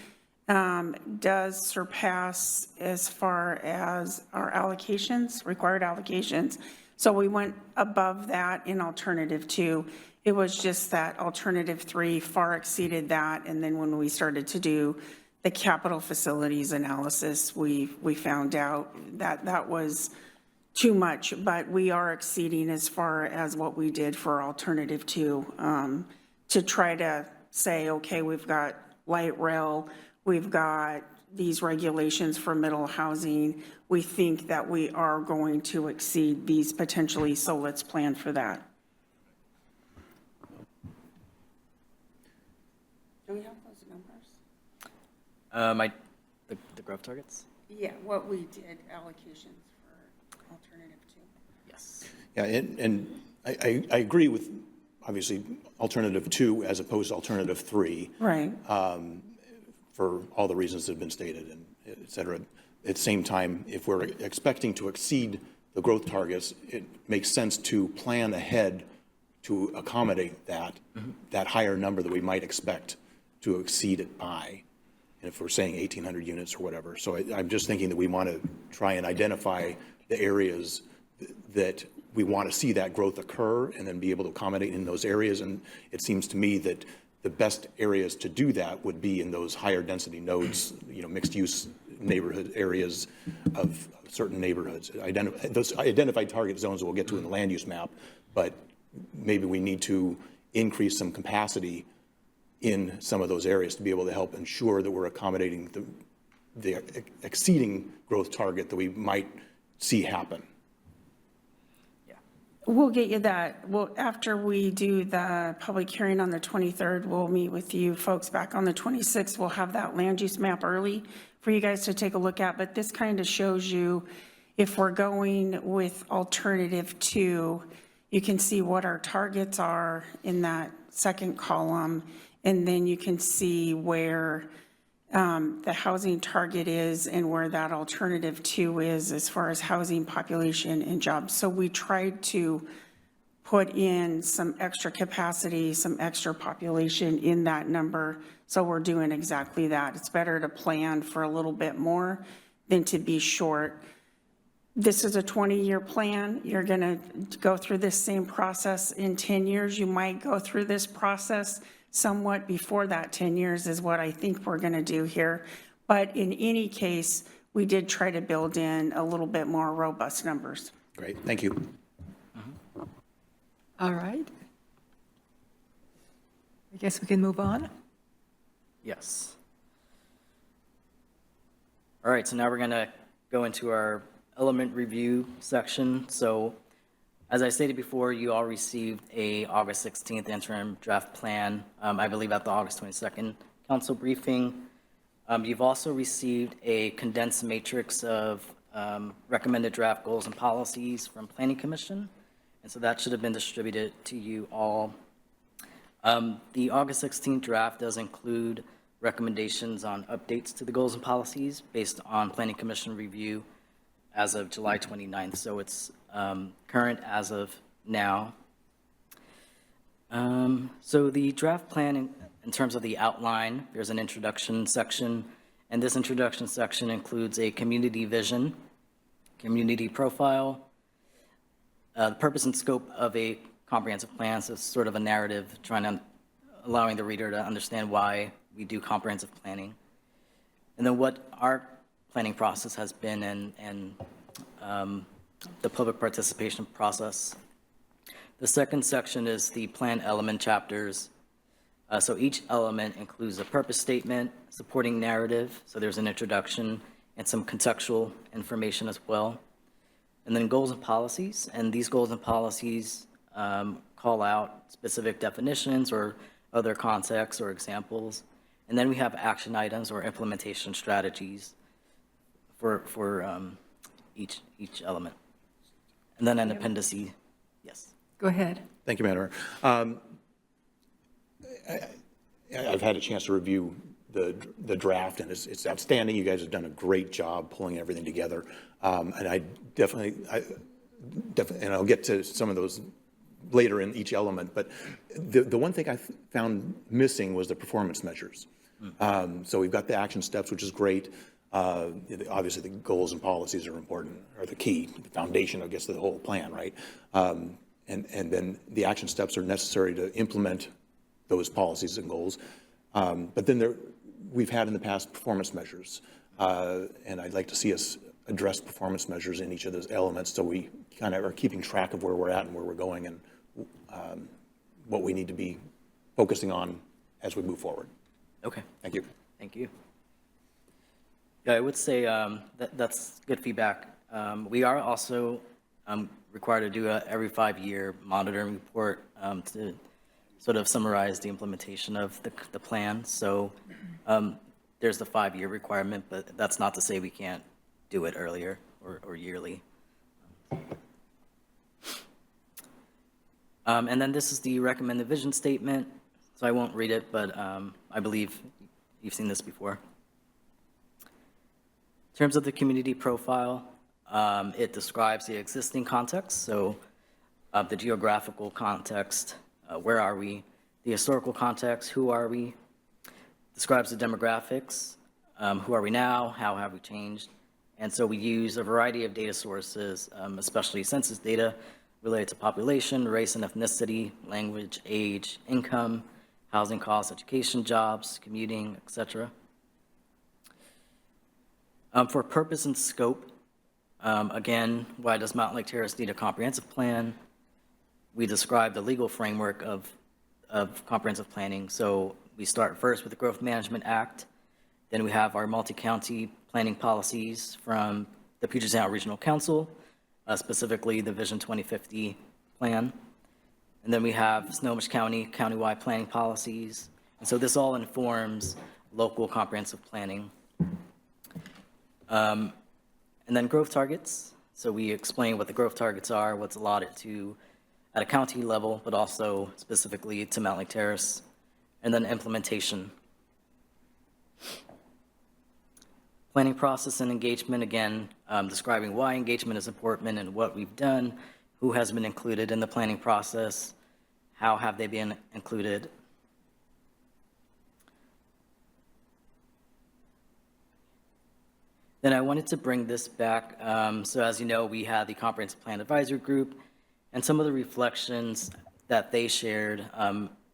does surpass as far as our allocations, required allocations. So we went above that in alternative 2. It was just that alternative 3 far exceeded that. And then when we started to do the capital facilities analysis, we found out that that was too much, but we are exceeding as far as what we did for alternative 2 to try to say, okay, we've got light rail, we've got these regulations for middle housing. We think that we are going to exceed these potentially, so let's plan for that. Do we have those numbers? The growth targets? Yeah, what we did allocations for alternative 2. Yes. Yeah, and I agree with, obviously, alternative 2 as opposed to alternative 3. Right. For all the reasons that have been stated, and et cetera. At the same time, if we're expecting to exceed the growth targets, it makes sense to plan ahead to accommodate that higher number that we might expect to exceed it by. And if we're saying 1,800 units or whatever. So I'm just thinking that we want to try and identify the areas that we want to see that growth occur and then be able to accommodate in those areas. And it seems to me that the best areas to do that would be in those higher density nodes, mixed use neighborhood areas of certain neighborhoods. Those identified target zones we'll get to in the land use map, but maybe we need to increase some capacity in some of those areas to be able to help ensure that we're accommodating the exceeding growth target that we might see happen. We'll get you that. Well, after we do the public hearing on the 23rd, we'll meet with you folks back on the 26th. We'll have that land use map early for you guys to take a look at. But this kind of shows you if we're going with alternative 2, you can see what our targets are in that second column. And then you can see where the housing target is and where that alternative 2 is as far as housing, population, and jobs. So we tried to put in some extra capacity, some extra population in that number. So we're doing exactly that. It's better to plan for a little bit more than to be short. This is a 20-year plan. You're going to go through this same process in 10 years. You might go through this process somewhat before that 10 years is what I think we're going to do here. But in any case, we did try to build in a little bit more robust numbers. Great, thank you. All right. I guess we can move on. Yes. All right, so now we're going to go into our element review section. So as I stated before, you all received a August 16th interim draft plan, I believe at the August 22nd council briefing. You've also received a condensed matrix of recommended draft goals and policies from Planning Commission. And so that should have been distributed to you all. The August 16th draft does include recommendations on updates to the goals and policies based on Planning Commission review as of July 29th. So it's current as of now. So the draft plan in terms of the outline, there's an introduction section, and this introduction section includes a community vision, community profile, the purpose and scope of a comprehensive plan, so it's sort of a narrative allowing the reader to understand why we do comprehensive planning. And then what our planning process has been and the public participation process. The second section is the plan element chapters. So each element includes a purpose statement, supporting narrative, so there's an introduction and some contextual information as well. And then goals and policies, and these goals and policies call out specific definitions or other contexts or examples. And then we have action items or implementation strategies for each element. And then an appendice, yes. Go ahead. Thank you, Madam Mayor. I've had a chance to review the draft, and it's outstanding. You guys have done a great job pulling everything together. And I definitely, and I'll get to some of those later in each element, but the one thing I found missing was the performance measures. So we've got the action steps, which is great. Obviously, the goals and policies are important, are the key, the foundation, I guess, of the whole plan, right? And then the action steps are necessary to implement those policies and goals. But then we've had in the past performance measures, and I'd like to see us address performance measures in each of those elements so we kind of are keeping track of where we're at and where we're going and what we need to be focusing on as we move forward. Okay. Thank you. Thank you. Yeah, I would say that's good feedback. We are also required to do a every 5-year monitoring report to sort of summarize the implementation of the plan. So there's the 5-year requirement, but that's not to say we can't do it earlier or yearly. And then this is the recommended vision statement. So I won't read it, but I believe you've seen this before. In terms of the community profile, it describes the existing context. So the geographical context, where are we? The historical context, who are we? Describes the demographics, who are we now? How have we changed? And so we use a variety of data sources, especially census data related to population, race and ethnicity, language, age, income, housing costs, education, jobs, commuting, etc. For purpose and scope, again, why does Mountlake Terrace need a comprehensive plan? We describe the legal framework of comprehensive planning. So we start first with the Growth Management Act. Then we have our multi-county planning policies from the Puget Sound Regional Council, specifically the Vision 2050 plan. And then we have Snohomish County countywide planning policies. And so this all informs local comprehensive planning. And then growth targets. So we explain what the growth targets are, what's allotted to at a county level, but also specifically to Mountlake Terrace. And then implementation. Planning process and engagement, again, describing why engagement is important and what we've done, who has been included in the planning process, how have they been included. Then I wanted to bring this back. So as you know, we had the Comprehensive Plan Advisory Group and some of the reflections that they shared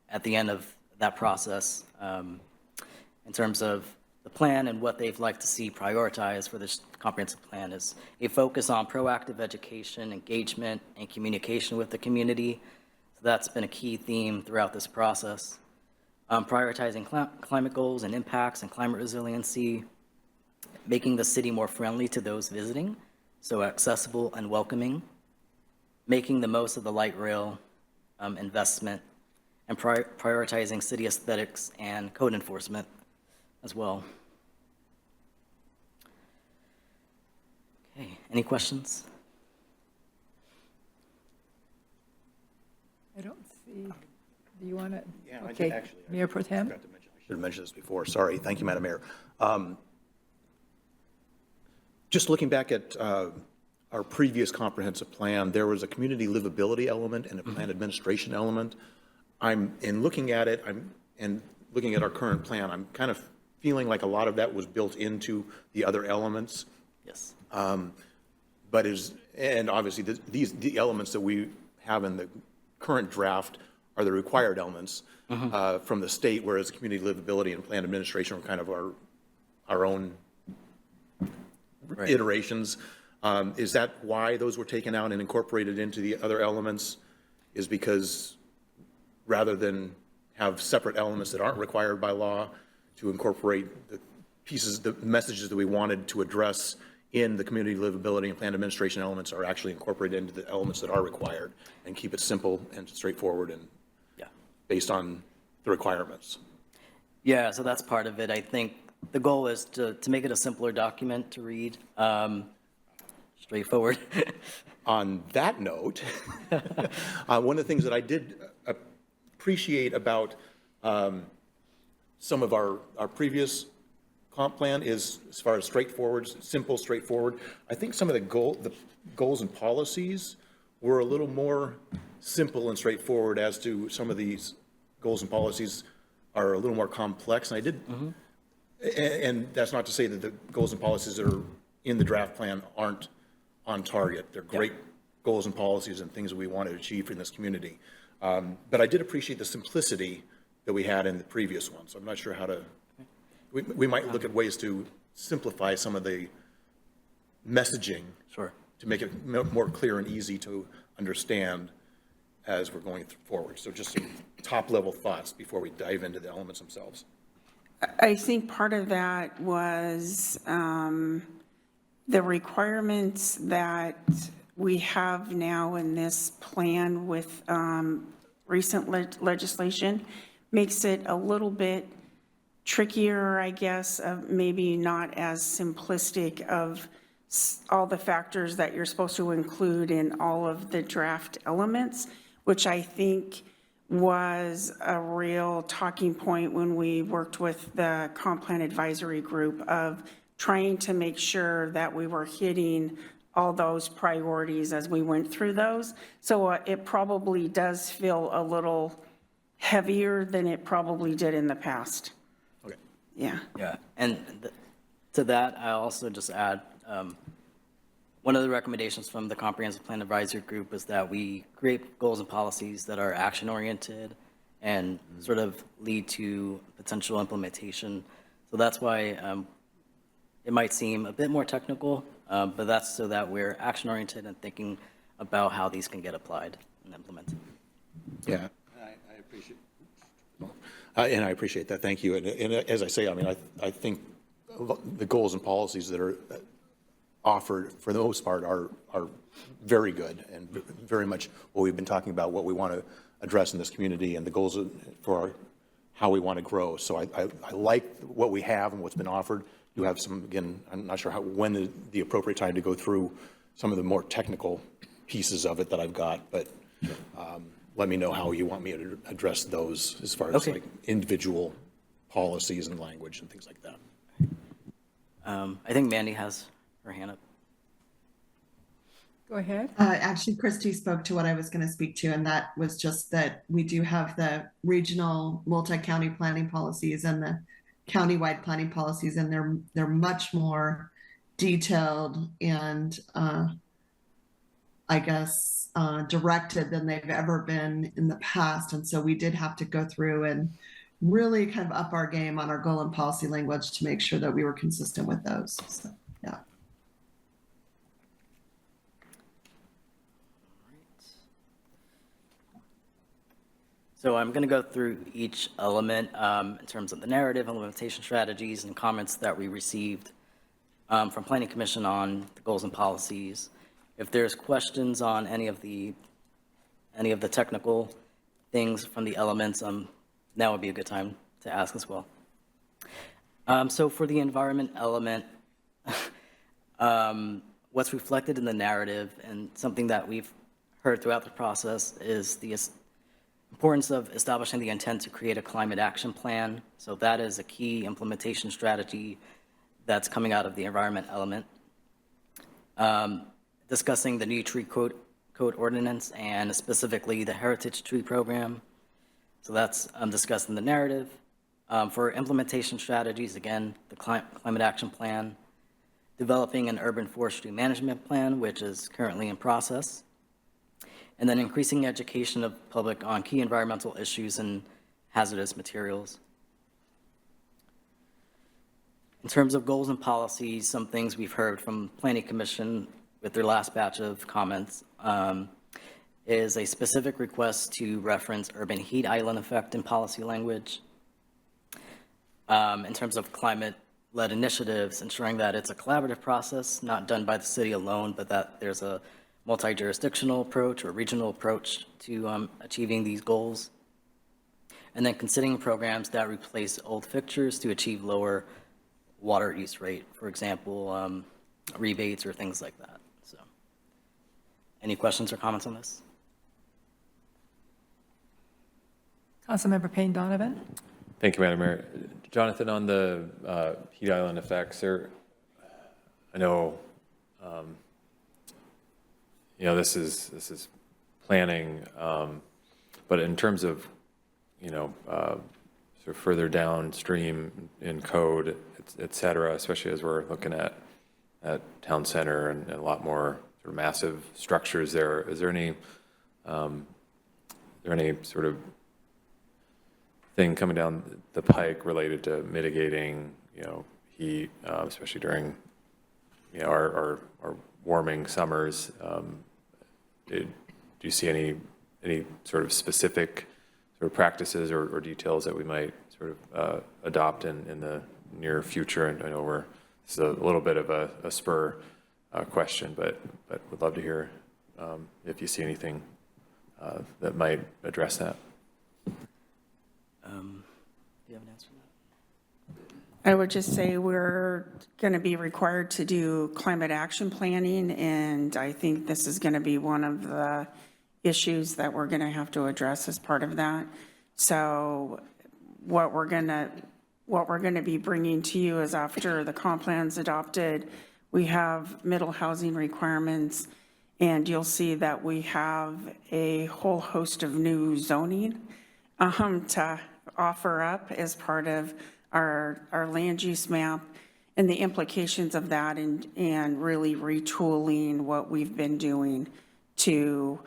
at the end of that process in terms of the plan and what they'd like to see prioritized for this comprehensive plan is a focus on proactive education, engagement, and communication with the community. So that's been a key theme throughout this process. Prioritizing climate goals and impacts and climate resiliency, making the city more friendly to those visiting, so accessible and welcoming, making the most of the light rail investment, and prioritizing city aesthetics and code enforcement as well. Okay, any questions? I don't see, do you want to? Yeah, I okay. did actually. Mayor Pro Tem? I should have mentioned this before. Sorry. Thank you, Madam Mayor. Just looking back at our previous comprehensive plan, there was a community livability element and a plan administration element. In looking at it, and looking at our current plan, I'm kind of feeling like a lot of that was built into the other elements. Yes. but and obviously the elements that we have in the current draft are the required elements from the state, whereas community livability and plan administration are kind of our own iterations. Is that why those were taken out and incorporated into the other elements? Is because rather than have separate elements that aren't required by law, to incorporate the pieces, the messages that we wanted to address in the community livability and plan administration elements are actually incorporated into the elements that are required, and keep it simple and straightforward and based on the requirements. Yeah, so that's part of it. I think the goal is to make it a simpler document to read, straightforward. On that note, one of the things that I did appreciate about some of our previous comp plan is, as far as straightforward, simple, straightforward, I think some of the goals and policies were a little more simple and straightforward, as to some of these goals and policies are a little more complex. And I did, and that's not to say that the goals and policies that are in the draft plan aren't on target. They're great goals and policies and things that we want to achieve in this community. But I did appreciate the simplicity that we had in the previous one. So I'm not sure how to, we might look at ways to simplify some of the messaging to make it more clear and easy to understand as we're going forward. So just some top level thoughts before we dive into the elements themselves. I think part of that was the requirements that we have now in this plan with recent legislation makes it a little bit trickier, I guess, maybe not as simplistic of all the factors that you're supposed to include in all of the draft elements, which I think was a real talking point when we worked with the Comp Plan Advisory Group, of trying to make sure that we were hitting all those priorities as we went through those. So it probably does feel a little heavier than it probably did in the past. Okay. Yeah. Yeah, and to that, I also just add, one of the recommendations from the Comprehensive Plan Advisory Group is that we create goals and policies that are action-oriented and sort of lead to potential implementation. So that's why it might seem a bit more technical, but that's so that we're action-oriented and thinking about how these can get applied and implemented. Yeah, I appreciate and I appreciate that. Thank you. And as I say, I mean, I think the goals and policies that are offered, for the most part, are very good and very much what we've been talking about, what we want to address in this community, and the goals for how we want to grow. So I like what we have and what's been offered. You have some, again, I'm not sure when is the appropriate time to go through some of the more technical pieces of it that I've got, but let me know how you want me to address those as far as like individual policies and language and things like that. I think Mandy has her hand up. Go ahead. Actually, Christy spoke to what I was going to speak to, and that was just that we do have the regional multi-county planning policies and the countywide planning policies, and they're much more detailed and I guess directed than they've ever been in the past. And so we did have to go through and really kind of up our game on our goal and policy language to make sure that we were consistent with those. So, yeah. So I'm going to go through each element in terms of the narrative, implementation strategies, and comments that we received from Planning Commission on the goals and policies. If there's questions on any of the technical things from the elements, now would be a good time to ask as well. So for the environment element, what's reflected in the narrative and something that we've heard throughout the process is the importance of establishing the intent to create a climate action plan. So that is a key implementation strategy that's coming out of the environment element. Discussing the new tree code ordinance and specifically the heritage tree program. So that's discussed in the narrative. For implementation strategies, again, the climate action plan, developing an urban forestry management plan, which is currently in process, and then increasing education of public on key environmental issues and hazardous materials. In terms of goals and policies, some things we've heard from Planning Commission with their last batch of comments is a specific request to reference urban heat island effect in policy language. In terms of climate-led initiatives, ensuring that it's a collaborative process, not done by the city alone, but that there's a multi-jurisdictional approach or regional approach to achieving these goals. And then considering programs that replace old fixtures to achieve lower water use rate, for example, rebates or things like that. So, any questions or comments on this? Councilmember Payne Donovan. Thank you, Madam Mayor. Jonathan, on the heat island effects, I know, this is planning, but in terms of, sort of further downstream in code, et cetera, especially as we're looking at town center and a lot more sort of massive structures there, is there any sort of thing coming down the pike related to mitigating, heat, especially during, our warming summers? Do you see any sort of specific sort of practices or details that we might sort of adopt in the near future? And I know this is a little bit of a spur question, but would love to hear if you see anything that might address that. Do you have an answer to that? I would just say we're going to be required to do climate action planning, and I think this is going to be one of the issues that we're going to have to address as part of that. So what we're going to be bringing to you is after the comp plan's adopted, we have middle housing requirements, and you'll see that we have a whole host of new zoning to offer up as part of our land use map, and the implications of that, and really retooling what we've been doing to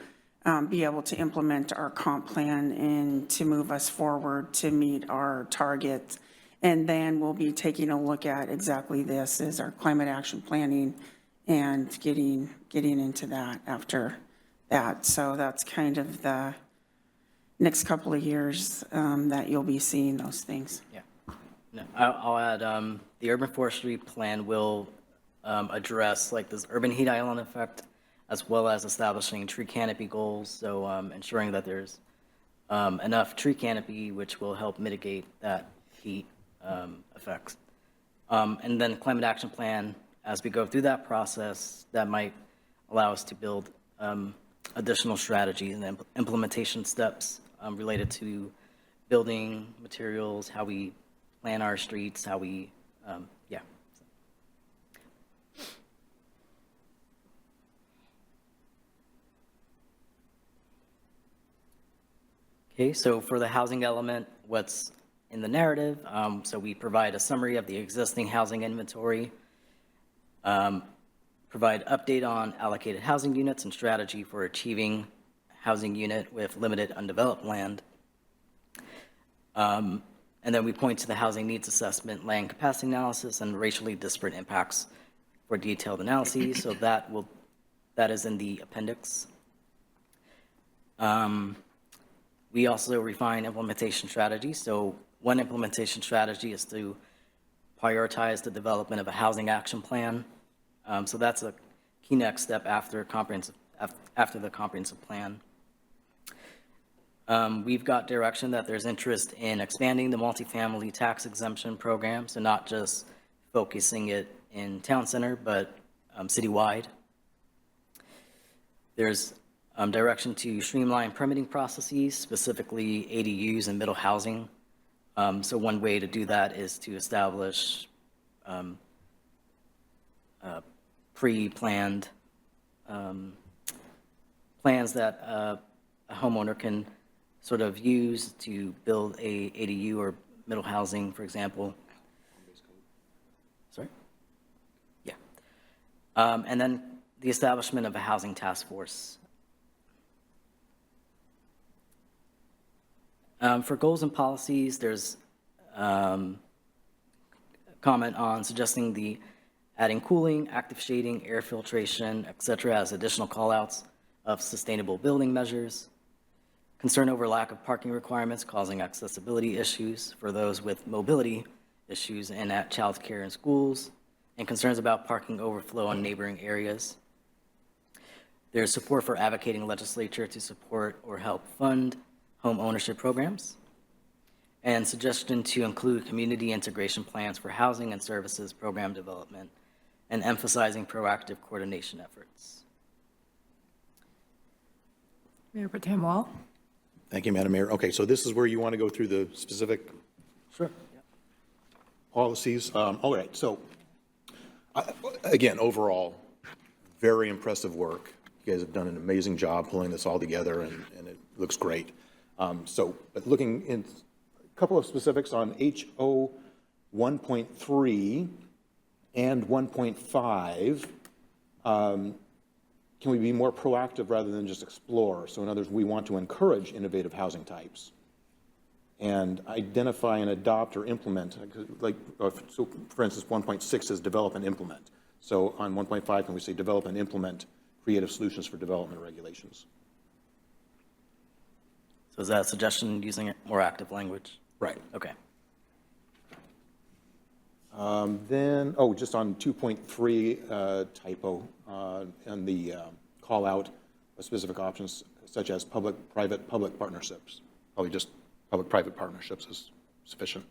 be able to implement our comp plan and to move us forward to meet our targets. And then we'll be taking a look at exactly this as our climate action planning and getting into that after that. So that's kind of the next couple of years that you'll be seeing those things. Yeah. No, I'll add, the urban forestry plan will address like this urban heat island effect, as well as establishing tree canopy goals. So ensuring that there's enough tree canopy, which will help mitigate that heat effects. And then climate action plan, as we go through that process, that might allow us to build additional strategies and implementation steps related to building materials, how we plan our streets, how we, yeah. Okay, so for the housing element, what's in the narrative, so we provide a summary of the existing housing inventory, provide update on allocated housing units and strategy for achieving housing unit with limited undeveloped land. And then we point to the housing needs assessment, land capacity analysis, and racially disparate impacts for detailed analyses. So that is in the appendix. We also refine implementation strategies. So one implementation strategy is to prioritize the development of a housing action plan. So that's a key next step after the comprehensive plan. We've got direction that there's interest in expanding the multifamily tax exemption program, so not just focusing it in town center, but citywide. There's direction to streamline permitting processes, specifically ADUs and middle housing. So one way to do that is to establish pre-planned plans that a homeowner can sort of use to build a ADU or middle housing, for example. Sorry? Yeah. And then the establishment of a housing task force. For goals and policies, there's comment on suggesting the adding cooling, active shading, air filtration, et cetera, as additional callouts of sustainable building measures. Concern over lack of parking requirements causing accessibility issues for those with mobility issues and at childcare and schools, and concerns about parking overflow in neighboring areas. There's support for advocating legislature to support or help fund home ownership programs, and suggestion to include community integration plans for housing and services program development, and emphasizing proactive coordination efforts. Mayor Pro Tem Wall? Thank you, Madam Mayor. Okay, so this is where you want to go through the specific policies. All right, so again, overall, very impressive work. You guys have done an amazing job pulling this all together, and it looks great. But looking in a couple of specifics on HO 1.3 and 1.5, can we be more proactive rather than just explore? So in other words, we want to encourage innovative housing types and identify and adopt or implement, like, so for instance, 1.6 says develop and implement. So on 1.5, can we say develop and implement creative solutions for development regulations? So is that a suggestion using more active language? Right. Okay. Then, just on 2.3 typo, and the call out of specific options such as public-private partnerships. Probably just public-private partnerships is sufficient.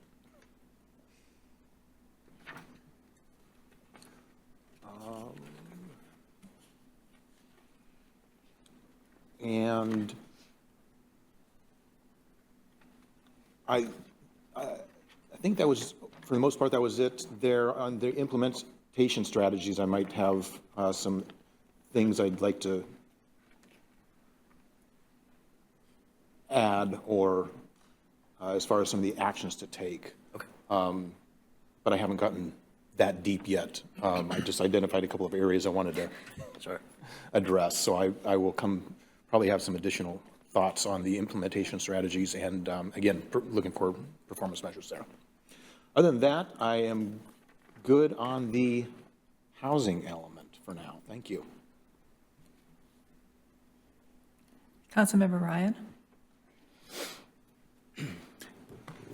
And I think that was, for the most part, that was it. There on the implementation strategies, I might have some things I'd like to add, or as far as some of the actions to take. Okay. But I haven't gotten that deep yet. I just identified a couple of areas I wanted to address. So I will probably have some additional thoughts on the implementation strategies, and again, looking for performance measures there. Other than that, I am good on the housing element for now. Thank you. Councilmember Ryan?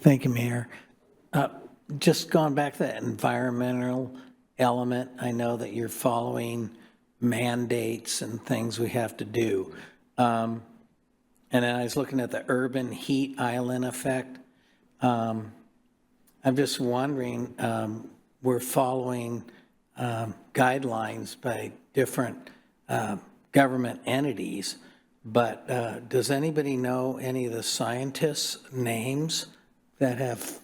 Thank you, Mayor. Just going back to that environmental element, I know that you're following mandates and things we have to do. And then I was looking at the urban heat island effect. I'm just wondering, we're following guidelines by different government entities, but does anybody know any of the scientists' names that have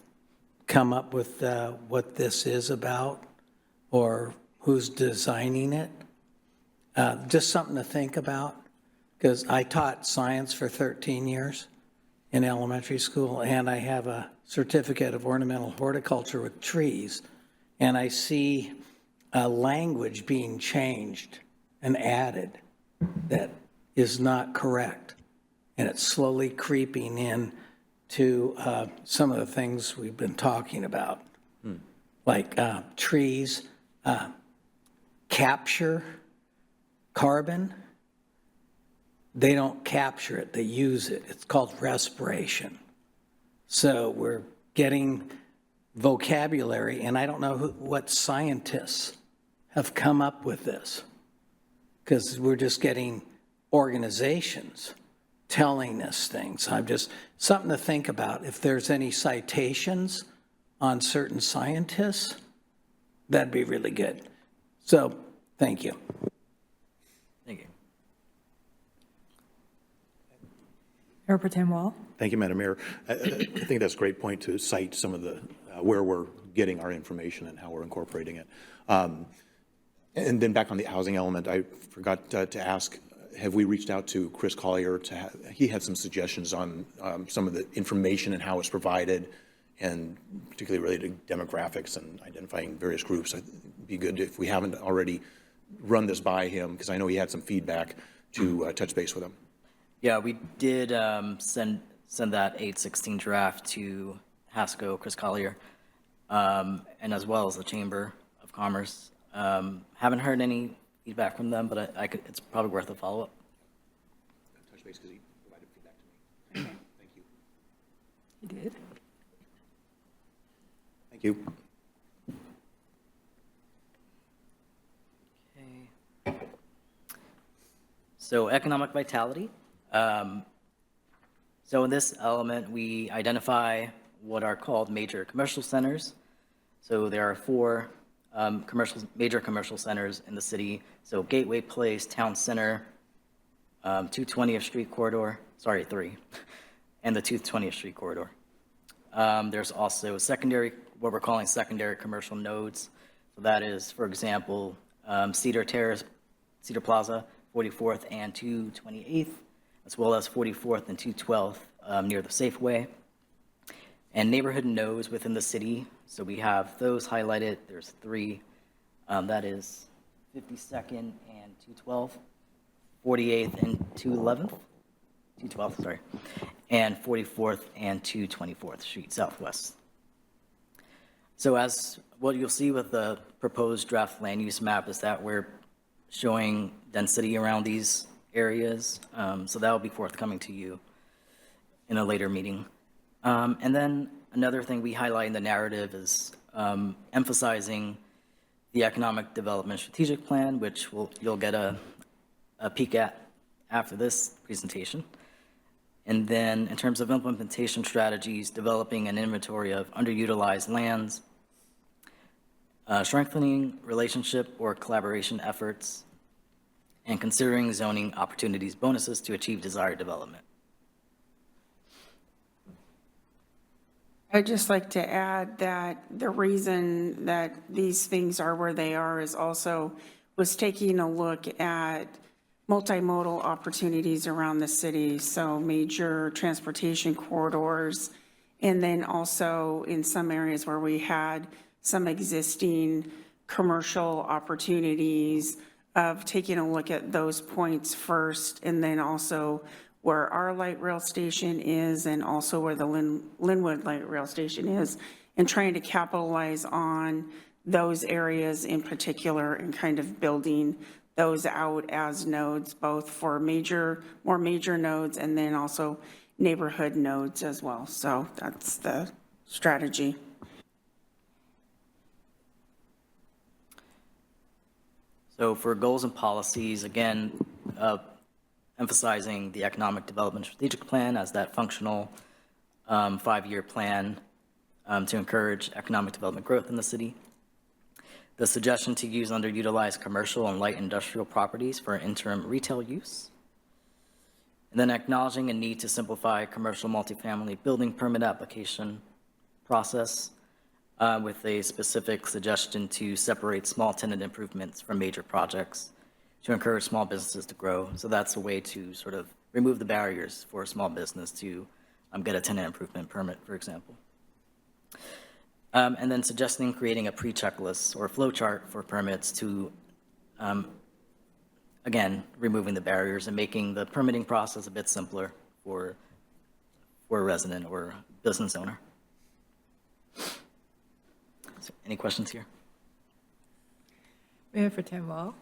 come up with what this is about, or who's designing it? Just something to think about, because I taught science for 13 years in elementary school, and I have a certificate of ornamental horticulture with trees, and I see a language being changed and added that is not correct, and it's slowly creeping in to some of the things we've been talking about, like trees capture carbon. They don't capture it, they use it. It's called respiration. So we're getting vocabulary, and I don't know what scientists have come up with this, because we're just getting organizations telling us things. I'm just, something to think about. If there's any citations on certain scientists, that'd be really good. So, thank you. Thank you. Mayor Pro Tem Wall? Thank you, Madam Mayor. I think that's a great point to cite some of the where we're getting our information and how we're incorporating it. And then back on the housing element, I forgot to ask, have we reached out to Chris Collier? He had some suggestions on some of the information and how it's provided, and particularly related to demographics and identifying various groups. It'd be good if we haven't already run this by him, because I know he had some feedback, to touch base with him. Yeah, we did send that 816 draft to Hasco, Chris Collier, and as well as the Chamber of Commerce. Haven't heard any feedback from them, but it's probably worth a follow-up. Touch base because he provided feedback to me. Thank you. He did. Thank you. Okay. So economic vitality. So in this element, we identify what are called major commercial centers. So there are 4 major commercial centers in the city. So Gateway Place, Town Center, 220th Street Corridor, 3, and the 220th Street Corridor. There's also secondary, what we're calling secondary commercial nodes. So that is, for example, Cedar Terrace, Cedar Plaza, 44th and 228th, as well as 44th and 212th near the Safeway. And neighborhood nodes within the city. So we have those highlighted. There's 3. That is 52nd and 212th, 48th and 212th, sorry, and 44th and 224th Street Southwest. So as what you'll see with the proposed draft land use map is that we're showing density around these areas. So that will be forthcoming to you in a later meeting. And then another thing we highlight in the narrative is emphasizing the Economic Development Strategic Plan, which you'll get a peek at after this presentation. And then in terms of implementation strategies, developing an inventory of underutilized lands, strengthening relationship or collaboration efforts, and considering zoning opportunities bonuses to achieve desired development. I'd just like to add that the reason that these things are where they are is also was taking a look at multimodal opportunities around the city, so major transportation corridors, and then also in some areas where we had some existing commercial opportunities of taking a look at those points first, and then also where our light rail station is and also where the Linwood light rail station is, and trying to capitalize on those areas in particular and kind of building those out as nodes, both for more major nodes and then also neighborhood nodes as well. So that's the strategy. So for goals and policies, again, emphasizing the Economic Development Strategic Plan as that functional 5-year plan to encourage economic development growth in the city. The suggestion to use underutilized commercial and light industrial properties for interim retail use. And then acknowledging a need to simplify commercial multifamily building permit application process with a specific suggestion to separate small tenant improvements from major projects to encourage small businesses to grow. So that's a way to sort of remove the barriers for a small business to get a tenant improvement permit, for example. And then suggesting creating a pre-checklist or flow chart for permits to, again, removing the barriers and making the permitting process a bit simpler for a resident or business owner. So any questions here? Mayor for Tim Wall.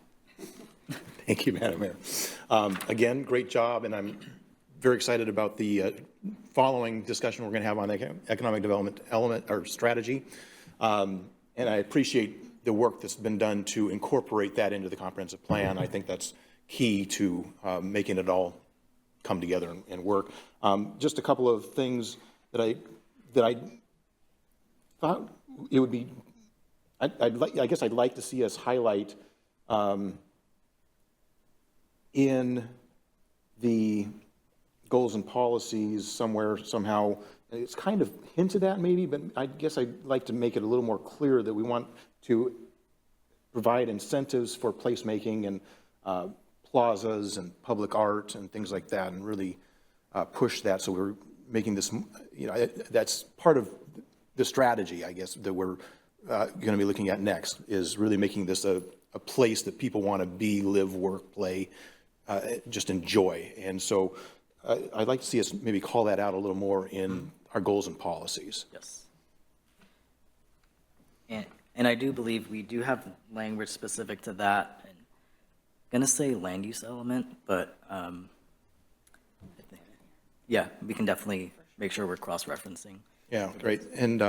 Thank you, Madam Mayor. Again, great job, and I'm very excited about the following discussion we're going to have on the economic development element or strategy. And I appreciate the work that's been done to incorporate that into the comprehensive plan. I think that's key to making it all come together and work. Just a couple of things that I thought it would be, I guess I'd like to see us highlight in the goals and policies somewhere, somehow. It's kind of hinted at maybe, but I guess I'd like to make it a little more clear that we want to provide incentives for placemaking and plazas and public art and things like that, and really push that. So we're making this, that's part of the strategy, I guess, that we're going to be looking at next, is really making this a a place that people want to be, live, work, play, just enjoy. And so I'd like to see us maybe call that out a little more in our goals and policies. Yes. And I do believe we do have language specific to that. I'm going to say land use element, but yeah, we can definitely make sure we're cross-referencing. Yeah, great. And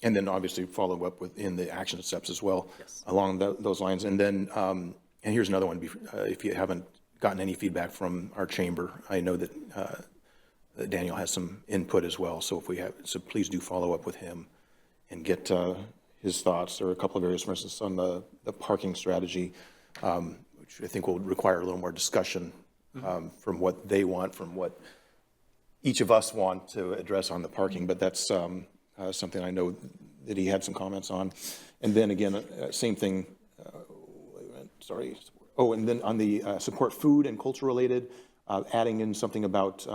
then obviously follow up within the action steps as well, Yes. along those lines. And then, and here's another one, if you haven't gotten any feedback from our chamber, I know that Daniel has some input as well. So so please do follow up with him and get his thoughts. There are a couple of areas, for instance, on the parking strategy, which I think will require a little more discussion from what they want, from what each of us want to address on the parking, but that's something I know that he had some comments on. And then again, same thing, sorry. Oh, and then on the support food and culture related, adding in something about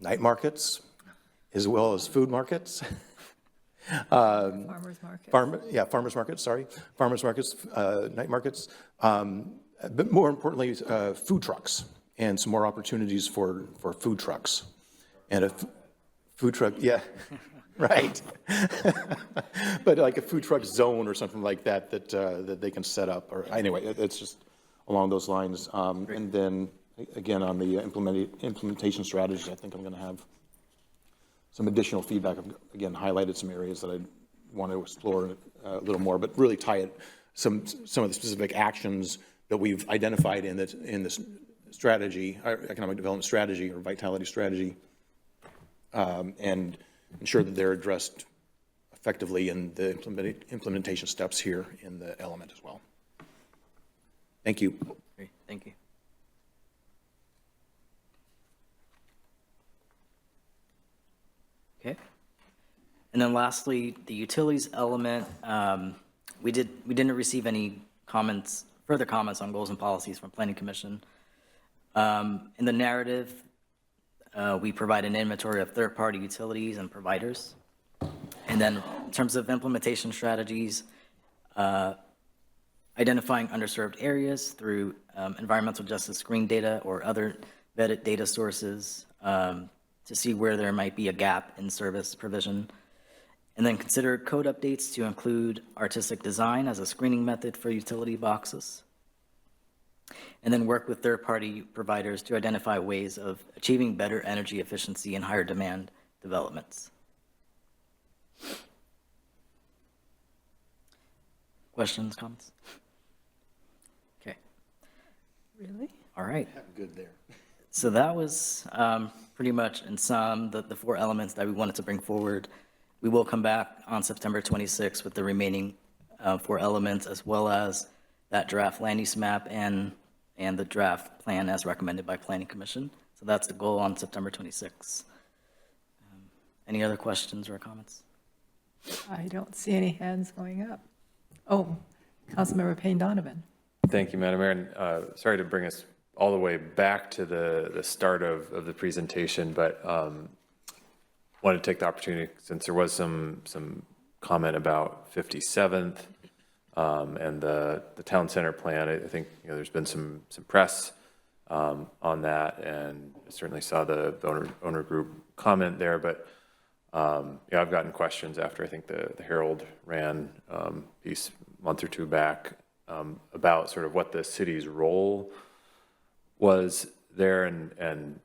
night markets as well as food markets. Farmers market. Farmers markets, sorry. Farmers markets, night markets. But more importantly, food trucks. And some more opportunities for food trucks. And a food truck, yeah, right. But like a food truck zone or something like that that they can set up. Or anyway, it's just along those lines. And then again, on the implementation strategies, I think I'm going to have some additional feedback. I've, again, highlighted some areas that I want to explore a little more, but really tie it some of the specific actions that we've identified in this strategy, our economic development strategy or vitality strategy, and ensure that they're addressed effectively in the implementation steps here in the element as well. Thank you. Great, thank you. Okay. And then lastly, the utilities element, we didn't receive any further comments on goals and policies from Planning Commission. In the narrative, we provide an inventory of third-party utilities and providers. And then in terms of implementation strategies, identifying underserved areas through environmental justice screen data or other vetted data sources to see where there might be a gap in service provision. And then consider code updates to include artistic design as a screening method for utility boxes. And then work with third-party providers to identify ways of achieving better energy efficiency and higher demand developments. Questions, comments? Okay. Really? All right. Good there. So that was pretty much in sum the 4 elements that we wanted to bring forward. We will come back on September 26th with the remaining 4 elements, as well as that draft land use map and the draft plan as recommended by Planning Commission. So that's the goal on September 26th. Any other questions or comments? I don't see any hands going up. Oh, Councilmember Payne Donovan. Thank you, Madam Mayor. And sorry to bring us all the way back to the start of the presentation, but wanted to take the opportunity, since there was some comment about 57th and the town center plan. I think there's been some press on that, and I certainly saw the owner group comment there. But I've gotten questions after I think the Herald ran piece a month or 2 back about sort of what the city's role was there, and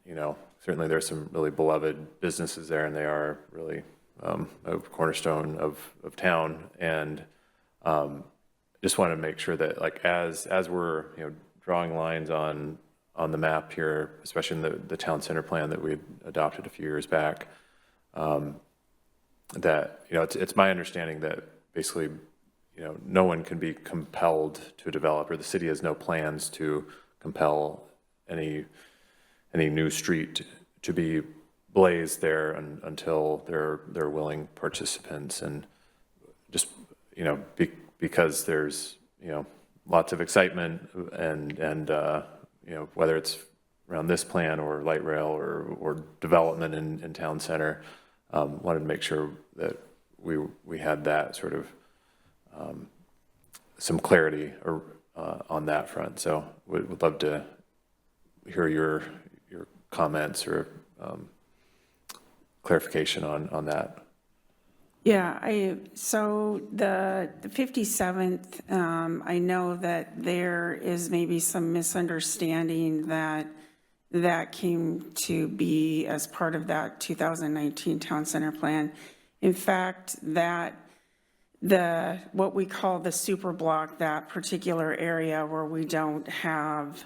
certainly there's some really beloved businesses there, and they are really a cornerstone of town. And just want to make sure that, like, as we're drawing lines on the map here, especially in the town center plan that we adopted a few years back, that it's my understanding that basically no one can be compelled to develop, or the city has no plans to compel any new street to be blazed there until they're willing participants. And just because there's lots of excitement and whether it's around this plan or light rail or development in town center, wanted to make sure that we had that sort of some clarity on that front. So would love to hear your comments or clarification on that. Yeah, so the 57th, I know that there is maybe some misunderstanding that came to be as part of that 2019 Town Center Plan. In fact, that what we call the super block, that particular area where we don't have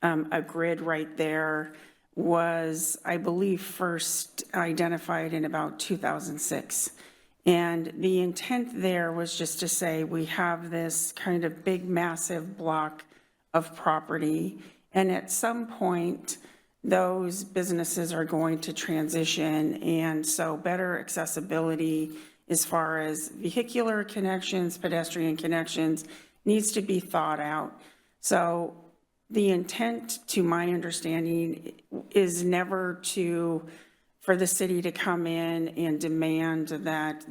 a grid right there, was, I believe, first identified in about 2006. And the intent there was just to say we have this kind of big, massive block of property, and at some point, those businesses are going to transition, and so better accessibility as far as vehicular connections, pedestrian connections, needs to be thought out. So the intent, to my understanding, is never for the city to come in and demand that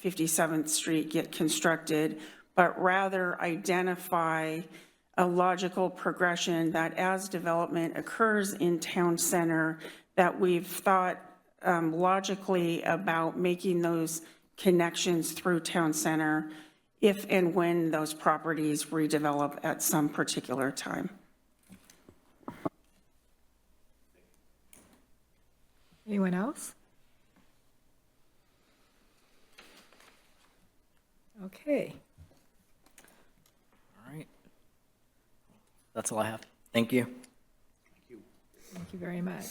57th Street get constructed, but rather identify a logical progression that as development occurs in town center, that we've thought logically about making those connections through town center if and when those properties redevelop at some particular time. Anyone else? Okay. All right. That's all I have. Thank you. Thank you very much.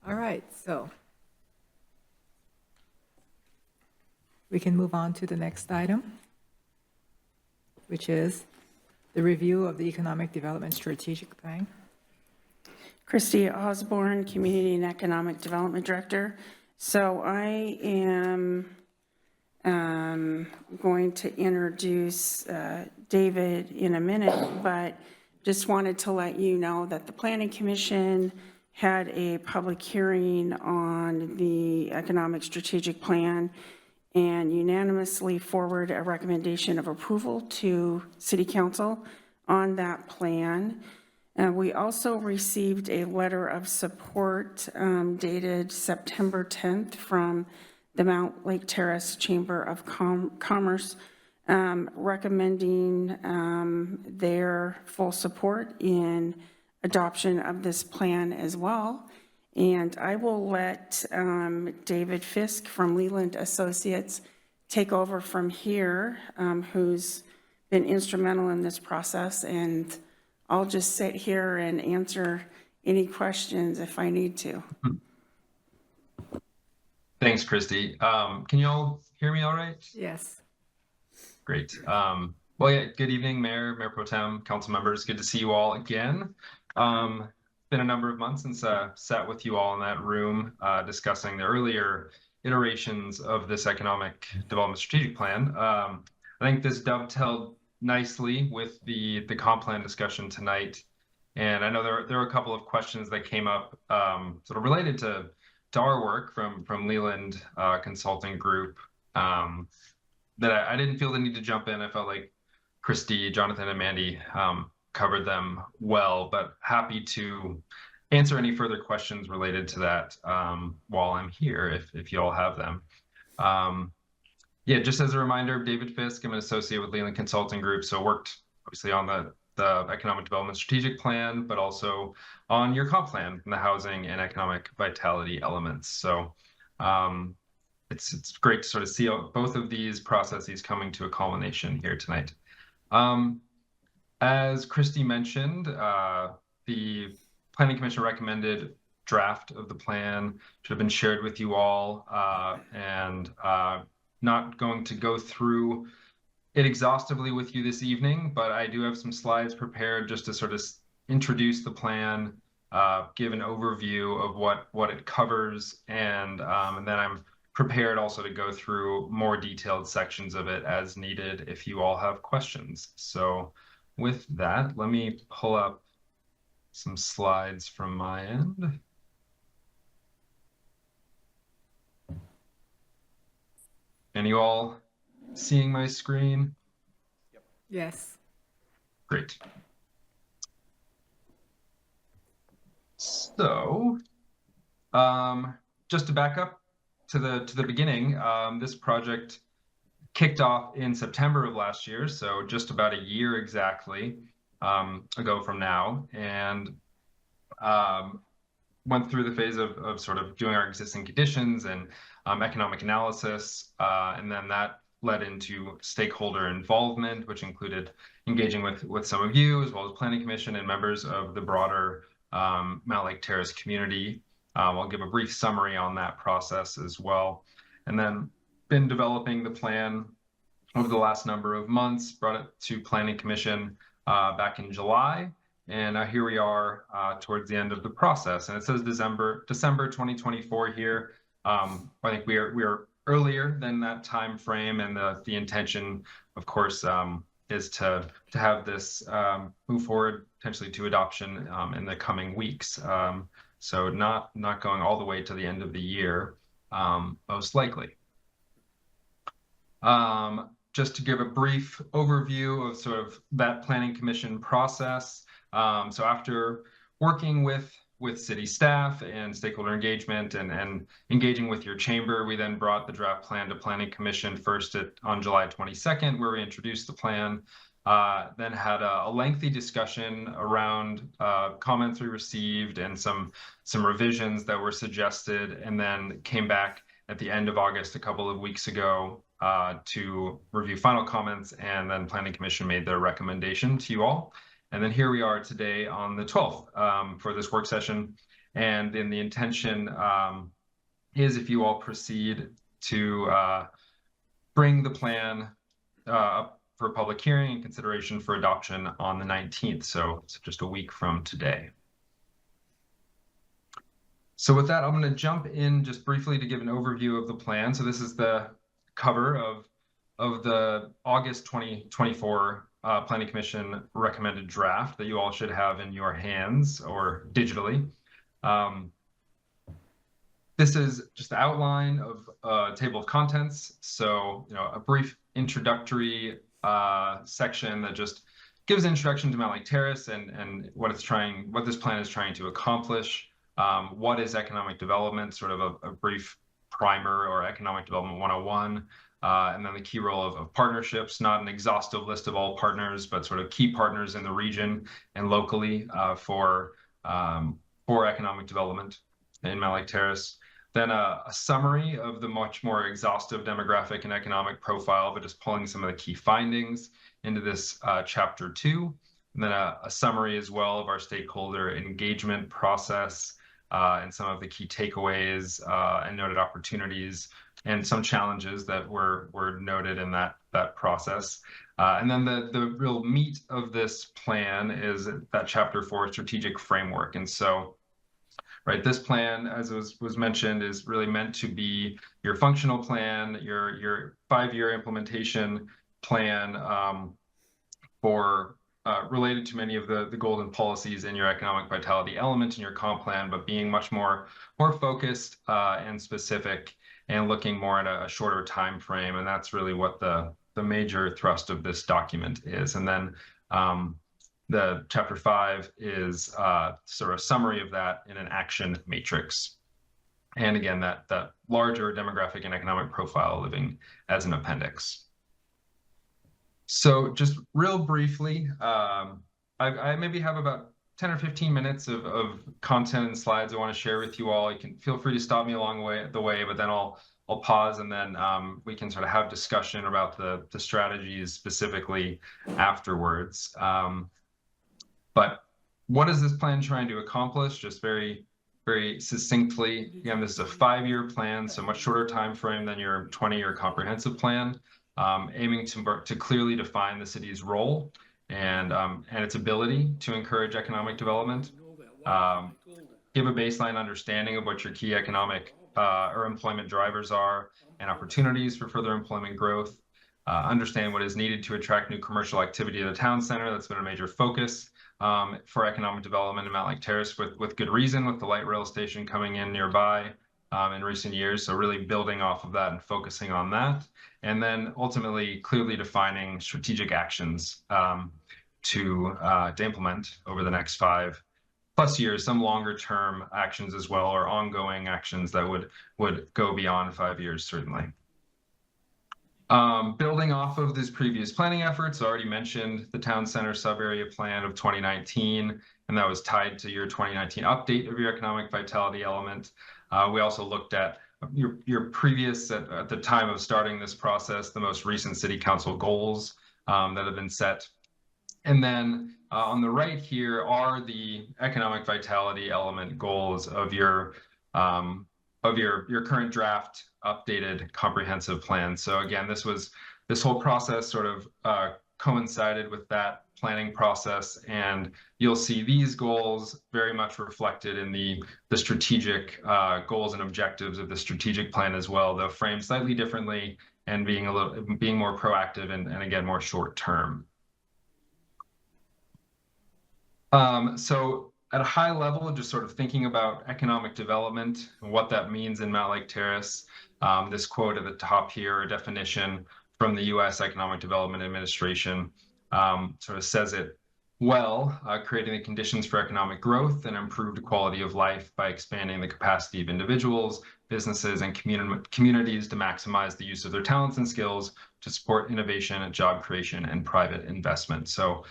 All right, so we can move on to the next item, which is the review of the Economic Development Strategic Plan. Christy Osborne, Community and Economic Development Director. So I am going to introduce David in a minute, but just wanted to let you know that the Planning Commission had a public hearing on the Economic Strategic Plan and unanimously forward a recommendation of approval to City Council on that plan. We also received a letter of support dated September 10th from the Mountlake Terrace Chamber of Commerce recommending their full support in adoption of this plan as well. And I will let David Fisk from Leland Associates take over from here, who's been instrumental in this process, and I'll just sit here and answer any questions if I need to. Thanks, Christy. Can you all hear me all right? Yes. Great. Well, yeah, good evening, Mayor Pro Tem, council members. Good to see you all again. Been a number of months since I sat with you all in that room discussing the earlier iterations of this economic development strategic plan. I think this dovetailed nicely with the comp plan discussion tonight. And I know there are a couple of questions that came up sort of related to our work from Leland Consulting Group that I didn't feel the need to jump in. I felt like Christy, Jonathan, and Mandy covered them well, but happy to answer any further questions related to that while I'm here, if you all have them. Yeah, just as a reminder, David Fisk, I'm an associate with Leland Consulting Group, so worked obviously on the Economic Development Strategic Plan, but also on your comp plan and the housing and economic vitality elements. So it's great to sort of see both of these processes coming to a culmination here tonight. As Christy mentioned, the Planning Commission recommended draft of the plan should have been shared with you all, and not going to go through it exhaustively with you this evening, but I do have some slides prepared just to sort of introduce the plan, give an overview of what it covers, and then I'm prepared also to go through more detailed sections of it as needed if you all have questions. So with that, let me pull up some slides from my end. you all seeing my screen? Yes. Great. So, just to back up to the beginning, this project kicked off in September of last year, so just about a year exactly ago from now, and went through the phase of sort of doing our existing conditions and economic analysis, and then that led into stakeholder involvement, which included engaging with some of you, as well as Planning Commission and members of the broader Mountlake Terrace community. I'll give a brief summary on that process as well. And then been developing the plan over the last number of months, brought it to Planning Commission back in July. And here we are towards the end of the process. And it says December 2024 here. I think we are earlier than that time frame, and the intention, of course, is to have this move forward potentially to adoption in the coming weeks. So not going all the way to the end of the year, most likely. Just to give a brief overview of sort of that Planning Commission process. So after working with city staff and stakeholder engagement and engaging with your chamber, we then brought the draft plan to Planning Commission first on July 22nd, where we introduced the plan, then had a lengthy discussion around comments we received and some revisions that were suggested, and then came back at the end of August, a couple of weeks ago, to review final comments, and then Planning Commission made their recommendation to you all. And then here we are today on the 12th for this work session. And then the intention is, if you all proceed, to bring the plan up for public hearing and consideration for adoption on the 19th. So just a week from today. So with that, I'm going to jump in just briefly to give an overview of the plan. So this is the cover of the August 2024 Planning Commission recommended draft that you all should have in your hands or digitally. This is just the outline of a table of contents. So, a brief introductory section that just gives an introduction to Mountlake Terrace and what this plan is trying to accomplish. What is economic development? Sort of a brief primer, or economic development 101. And then the key role of partnerships, not an exhaustive list of all partners, but sort of key partners in the region and locally for economic development in Mountlake Terrace. Then a summary of the much more exhaustive demographic and economic profile, but just pulling some of the key findings into this chapter 2. And then a summary as well of our stakeholder engagement process and some of the key takeaways and noted opportunities and some challenges that were noted in that process. And then the real meat of this plan is that chapter 4 strategic framework. And so, right, this plan, as was mentioned, is really meant to be your functional plan, your 5-year implementation plan for related to many of the golden policies in your economic vitality element in your comp plan, but being much more focused and specific and looking more at a shorter time frame. And that's really what the major thrust of this document is. And then the chapter 5 is sort of a summary of that in an action matrix. And again, that larger demographic and economic profile living as an appendix. So just real briefly, I maybe have about 10 or 15 minutes of content and slides I want to share with you all. You can feel free to stop me along the way, but then I'll pause, and then we can sort of have discussion about the strategies specifically afterwards. But what is this plan trying to accomplish? Just very, very succinctly, again, this is a 5-year plan, so much shorter time frame than your 20-year comprehensive plan, aiming to clearly define the city's role and its ability to encourage economic development, give a baseline understanding of what your key economic or employment drivers are and opportunities for further employment growth, understand what is needed to attract new commercial activity at the town center. That's been a major focus for economic development in Mountlake Terrace with good reason, with the light rail station coming in nearby. in recent years. So really building off of that and focusing on that. And then ultimately clearly defining strategic actions to implement over the next 5+ years, some longer term actions as well, or ongoing actions that would go beyond 5 years, certainly. Building off of this previous planning efforts, I already mentioned the town center sub-area plan of 2019, and that was tied to your 2019 update of your economic vitality element. We also looked at your previous, at the time of starting this process, the most recent city council goals that have been set. And then on the right here are the economic vitality element goals of your current draft updated comprehensive plan. So again, this whole process sort of coincided with that planning process, and you'll see these goals very much reflected in the strategic goals and objectives of the strategic plan as well, though framed slightly differently and being more proactive and again more short term. So at a high level, just sort of thinking about economic development and what that means in Mountlake Terrace, this quote at the top here, a definition from the U.S. Economic Development Administration, sort of says it well, creating the conditions for economic growth and improved quality of life by expanding the capacity of individuals, businesses, and communities to maximize the use of their talents and skills to support innovation, job creation, and private investment. So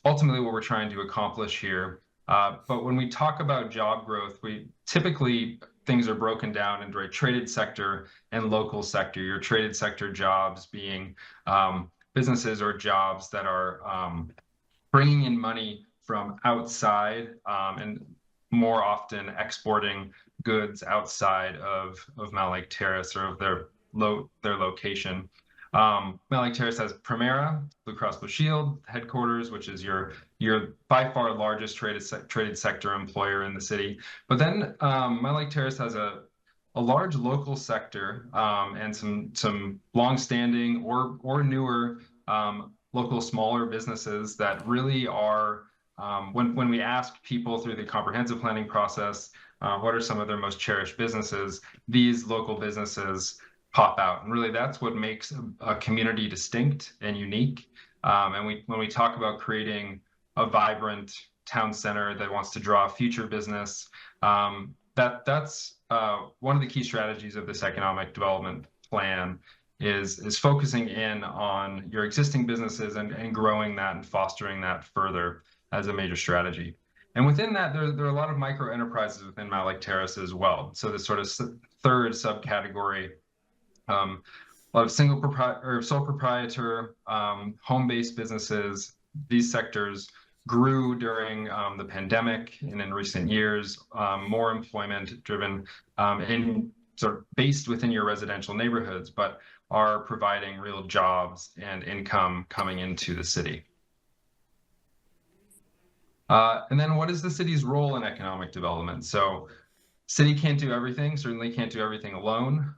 ultimately what we're trying to accomplish here. But when we talk about job growth, typically things are broken down into a traded sector and local sector. Your traded sector jobs being businesses or jobs that are bringing in money from outside and more often exporting goods outside of Mountlake Terrace or of their location. Mountlake Terrace has Primera, Blue Cross Blue Shield headquarters, which is your by far largest traded sector employer in the city. But then Mountlake Terrace has a large local sector and some longstanding or newer local smaller businesses that really are, when we ask people through the comprehensive planning process, what are some of their most cherished businesses, these local businesses pop out. And really that's what makes a community distinct and unique. And when we talk about creating a vibrant town center that wants to draw future business, that's one of the key strategies of this economic development plan is focusing in on your existing businesses and growing that and fostering that further as a major strategy. And within that, there are a lot of micro enterprises within Mountlake Terrace as well. So this sort of third subcategory, a lot of sole proprietor, home-based businesses. These sectors grew during the pandemic and in recent years, more employment driven in sort of based within your residential neighborhoods, but are providing real jobs and income coming into the city. And then what is the city's role in economic development? So city can't do everything, certainly can't do everything alone.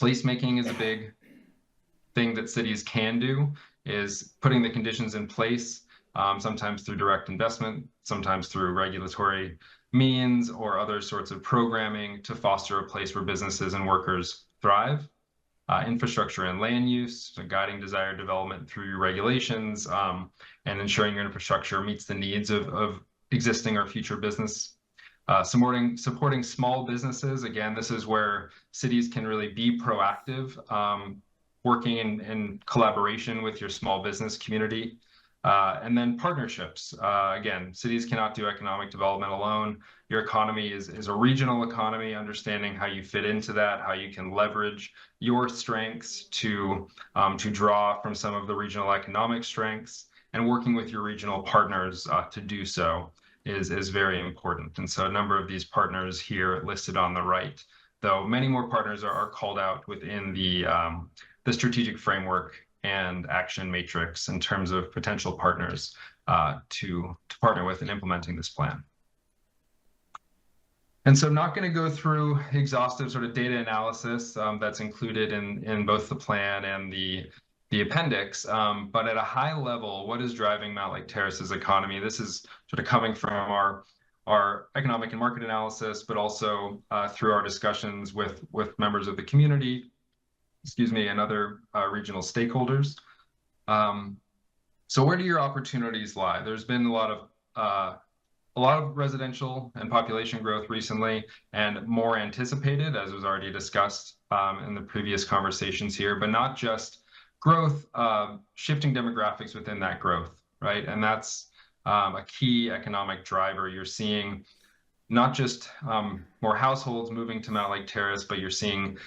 Placemaking is a big thing that cities can do, is putting the conditions in place, sometimes through direct investment, sometimes through regulatory means or other sorts of programming to foster a place where businesses and workers thrive. Infrastructure and land use, so guiding desired development through your regulations and ensuring your infrastructure meets the needs of existing or future business. Supporting small businesses. Again, this is where cities can really be proactive, working in collaboration with your small business community. And then partnerships. Again, cities cannot do economic development alone. Your economy is a regional economy, understanding how you fit into that, how you can leverage your strengths to draw from some of the regional economic strengths, and working with your regional partners to do so is very important. And so a number of these partners here listed on the right, though many more partners are called out within the strategic framework and action matrix in terms of potential partners to partner with in implementing this plan. And so I'm not going to go through exhaustive sort of data analysis that's included in both the plan and the appendix, but at a high level, what is driving Mountlake Terrace's economy? This is sort of coming from our economic and market analysis, but also through our discussions with members of the community, and other regional stakeholders. So where do your opportunities lie? There's been a lot of residential and population growth recently, and more anticipated, as was already discussed in the previous conversations here, but not just growth, shifting demographics within that growth, right? And that's a key economic driver. You're seeing not just more households moving to Mountlake Terrace, but you're seeing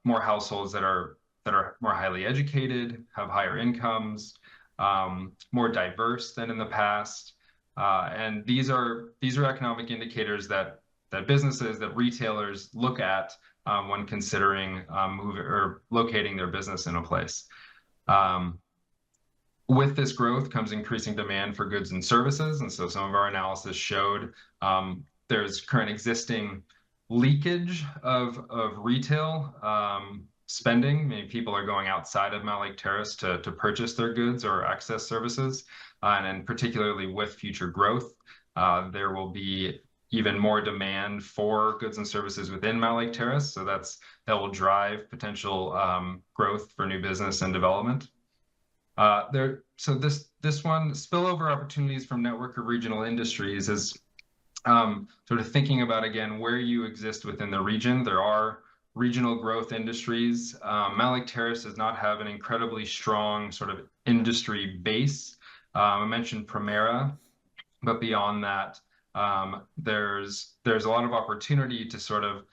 more households that are more highly educated, have higher incomes, more diverse than in the past. And these are economic indicators that businesses, that retailers look at when considering moving or locating their business in a place. With this growth comes increasing demand for goods and services. And so some of our analysis showed there's current existing leakage of retail spending. I mean, people are going outside of Mountlake Terrace to purchase their goods or access services. And then particularly with future growth, there will be even more demand for goods and services within Mountlake Terrace. So that will drive potential growth for new business and development. So this one, spillover opportunities from network of regional industries, is sort of thinking about, again, where you exist within the region. There are regional growth industries. Mountlake Terrace does not have an incredibly strong sort of industry base. I mentioned Primera, but beyond that, there's a lot of opportunity to sort of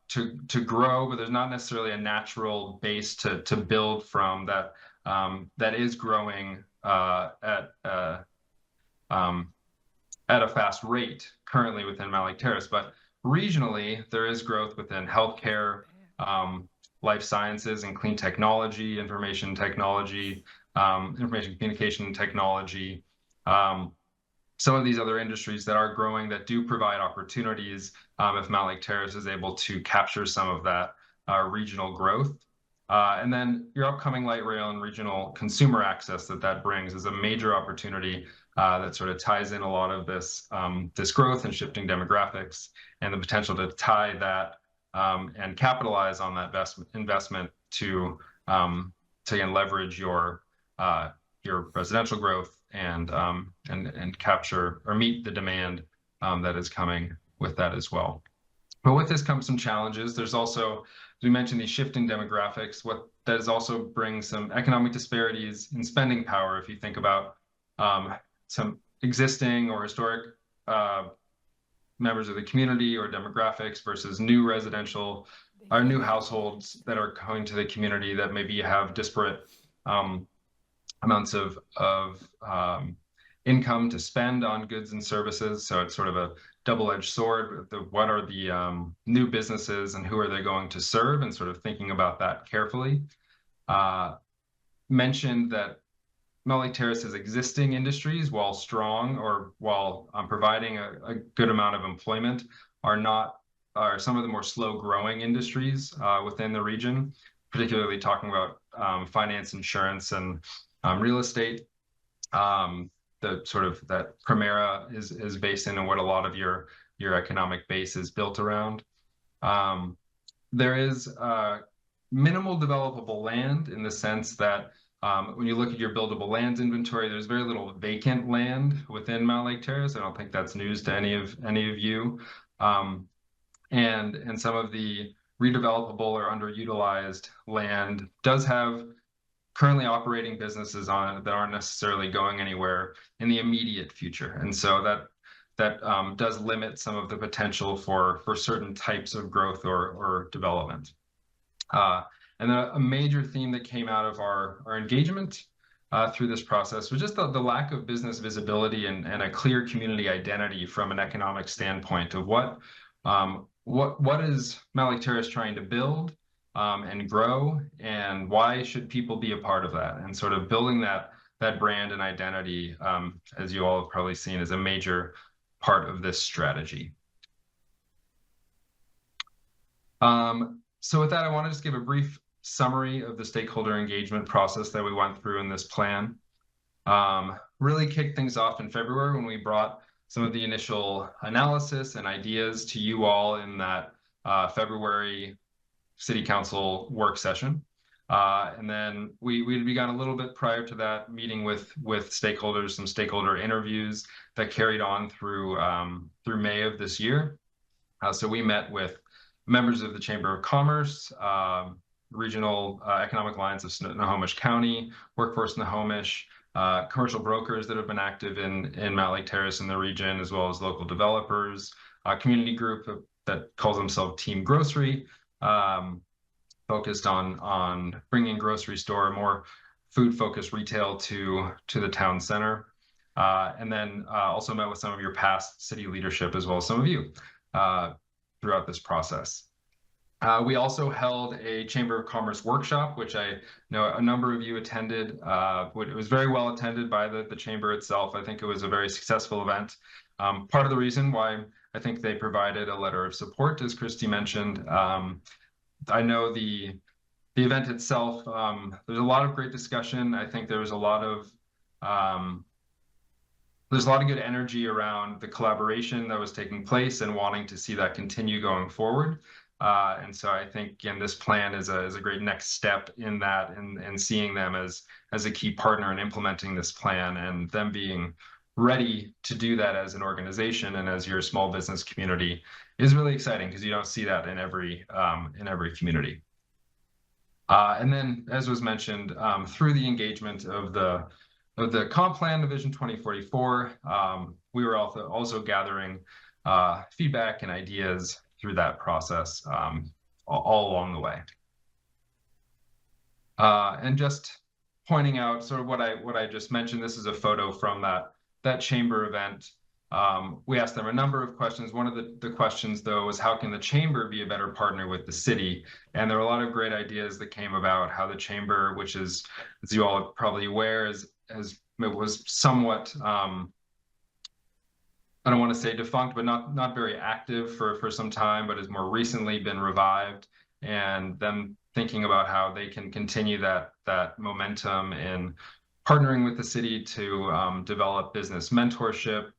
to grow, but there's not necessarily a natural base to build from that is growing at a fast rate currently within Mountlake Terrace. But regionally, there is growth within healthcare, life sciences, and clean technology, information technology, information communication technology. Some of these other industries that are growing that do provide opportunities if Mountlake Terrace is able to capture some of that regional growth. And then your upcoming light rail and regional consumer access that brings is a major opportunity that sort of ties in a lot of this growth and shifting demographics, and the potential to tie that and capitalize on that investment to again leverage your residential growth and capture or meet the demand that is coming with that as well. But with this comes some challenges. There's also, as we mentioned, these shifting demographics. What does also bring some economic disparities in spending power. If you think about some existing or historic members of the community or demographics versus new residential or new households that are coming to the community that maybe have disparate amounts of income to spend on goods and services. So it's sort of a double-edged sword. What are the new businesses and who are they going to serve, and sort of thinking about that carefully. Mentioned that Mountlake Terrace's existing industries, while strong or while providing a good amount of employment, are some of the more slow-growing industries within the region, particularly talking about finance, insurance, and real estate. The sort of that Primera is based in, and what a lot of your economic base is built around. There is minimal developable land in the sense that when you look at your buildable lands inventory, there's very little vacant land within Mountlake Terrace. I don't think that's news to any of you. And some of the redevelopable or underutilized land does have currently operating businesses on it that aren't necessarily going anywhere in the immediate future. And so that does limit some of the potential for certain types of growth or development. And then a major theme that came out of our engagement through this process was just the lack of business visibility and a clear community identity from an economic standpoint of what is Mountlake Terrace trying to build and grow, and why should people be a part of that, and sort of building that brand and identity, as you all have probably seen, is a major part of this strategy. So with that, I want to just give a brief summary of the stakeholder engagement process that we went through in this plan. Really kicked things off in February when we brought some of the initial analysis and ideas to you all in that February City Council work session. And then we began a little bit prior to that, meeting with stakeholders, some stakeholder interviews that carried on through May of this year. So we met with members of the Chamber of Commerce, Regional Economic Alliance of Snohomish County, Workforce Snohomish, commercial brokers that have been active in Mountlake Terrace in the region, as well as local developers, a community group that calls themselves Team Grocery, focused on bringing grocery store, more food-focused retail to the town center. And then also met with some of your past city leadership, as well as some of you throughout this process. We also held a Chamber of Commerce workshop, which I know a number of you attended. It was very well attended by the Chamber itself. I think it was a very successful event. Part of the reason why I think they provided a letter of support, as Christy mentioned. I know the event itself, there's a lot of great discussion. I think there was a lot of good energy around the collaboration that was taking place and wanting to see that continue going forward. And so I think, again, this plan is a great next step in that, and seeing them as a key partner in implementing this plan, and them being ready to do that as an organization and as your small business community is really exciting, because you don't see that in every community. And then, as was mentioned, through the engagement of the comp plan, the Vision 2044, we were also gathering feedback and ideas through that process all along the way. And just pointing out sort of what I just mentioned, this is a photo from that Chamber event. We asked them a number of questions. One of the questions, though, was how can the Chamber be a better partner with the city? And there were a lot of great ideas that came about how the Chamber, which is, as you all are probably aware, it was somewhat, I don't want to say defunct, but not very active for some time, but has more recently been revived. And them thinking about how they can continue that momentum in partnering with the city to develop business mentorship,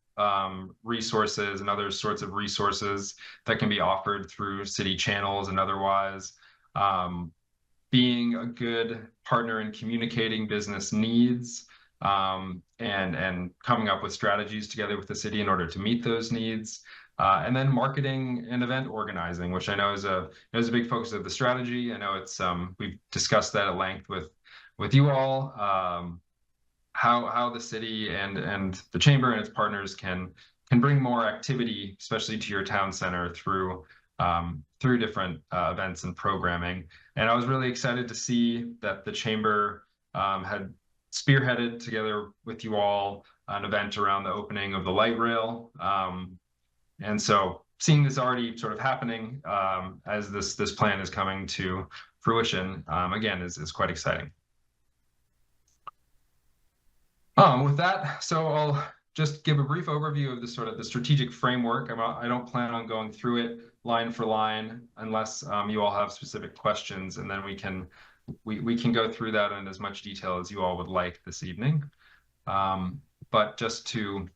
resources and other sorts of resources that can be offered through city channels and otherwise. Being a good partner in communicating business needs, and coming up with strategies together with the city in order to meet those needs. And then marketing and event organizing, which I know is a big focus of the strategy. I know it's we've discussed that at length with you all, how the city and the Chamber and its partners can bring more activity, especially to your town center, through different events and programming. And I was really excited to see that the Chamber had spearheaded together with you all an event around the opening of the light rail. And so seeing this already sort of happening as this plan is coming to fruition, again, is quite exciting. With that, so I'll just give a brief overview of the strategic framework. I don't plan on going through it line for line unless you all have specific questions, and then we can go through that in as much detail as you all would like this evening. But just to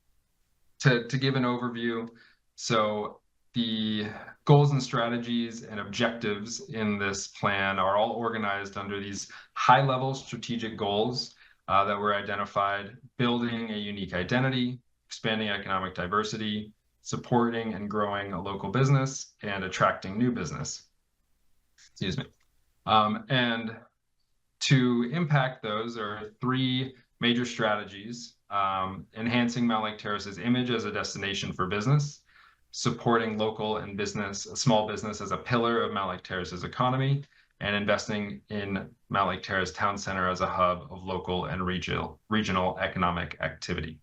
give an overview, so the goals and strategies and objectives in this plan are all organized under these high-level strategic goals that were identified: building a unique identity, expanding economic diversity, supporting and growing a local business, and attracting new business. Excuse me. And to impact those, there are three major strategies: enhancing Mountlake Terrace's image as a destination for business, supporting local and small business as a pillar of Mountlake Terrace's economy, and investing in Mountlake Terrace Town Center as a hub of local and regional economic activity.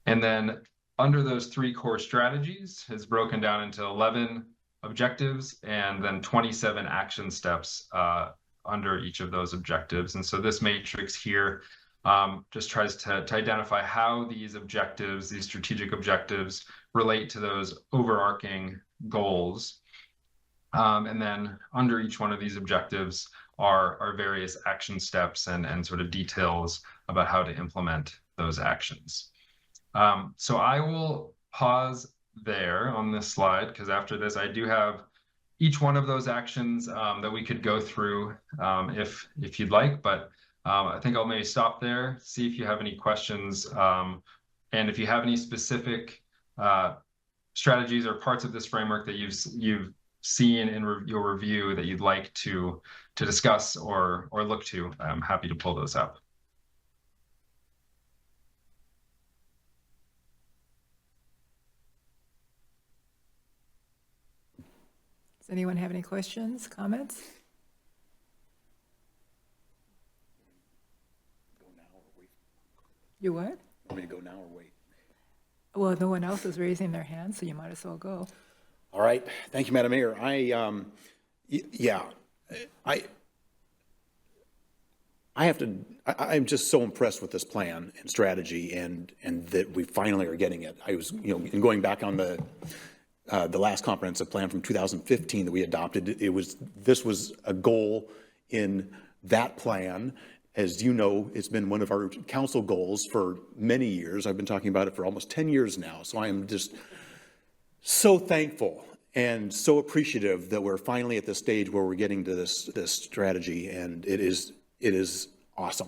And then under those three core strategies is broken down into 11 objectives and then 27 action steps under each of those objectives. And so this matrix here just tries to identify how these objectives, these strategic objectives, relate to those overarching goals. And then under each one of these objectives are various action steps and sort of details about how to implement those actions. So I will pause there on this slide because after this, I do have each one of those actions that we could go through if you'd like, but I think I'll maybe stop there, see if you have any questions, and if you have any specific strategies or parts of this framework that you've seen in your review that you'd like to discuss or look to, I'm happy to pull those up. Does anyone have any questions, comments? You what? Want me to go now or wait? Well, no one else is raising their hand, so you might as well go. All right. Thank you, Madam Mayor. I'm just so impressed with this plan and strategy and that we finally are getting it. I was, in going back on the last comprehensive plan from 2015 that we adopted, this was a goal in that plan. As you know, it's been one of our council goals for many years. I've been talking about it for almost 10 years now. So I am just so thankful and so appreciative that we're finally at this stage where we're getting to this strategy, and it is awesome.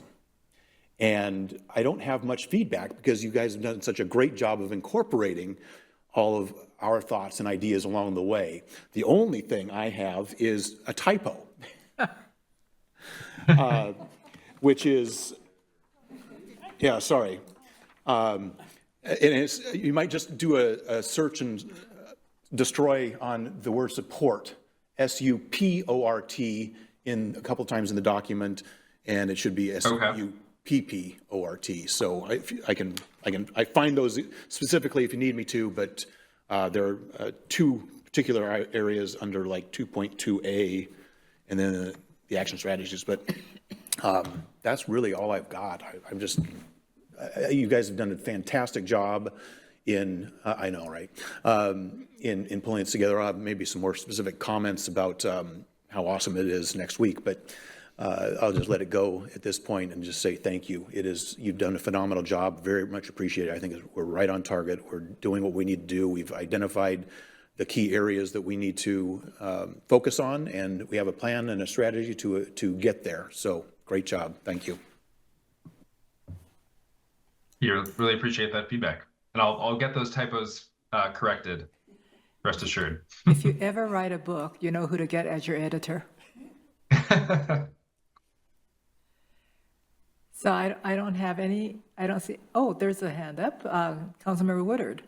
And I don't have much feedback because you guys have done such a great job of incorporating all of our thoughts and ideas along the way. The only thing I have is a typo, which is, yeah, sorry. And you might just do a search and destroy on the word support, S-U-P-O-R-T, in a couple times in the document, and it should be S-U-P-P-O-R-T. So I find those specifically if you need me to, but there are two particular areas under like 2.2A, and then the action strategies. But that's really all I've got. You guys have done a fantastic job in, I know, right? In pulling it together. I'll have maybe some more specific comments about how awesome it is next week, but I'll just let it go at this point and just say thank you. You've done a phenomenal job, very much appreciated. I think we're right on target. We're doing what we need to do. We've identified the key areas that we need to focus on, and we have a plan and a strategy to get there. So great job. Thank you. You really appreciate that feedback. And I'll get those typos corrected, rest assured. If you ever write a book, you know who to get as your editor. So I don't have any, I don't see, oh, there's a hand up. Councilmember Woodard.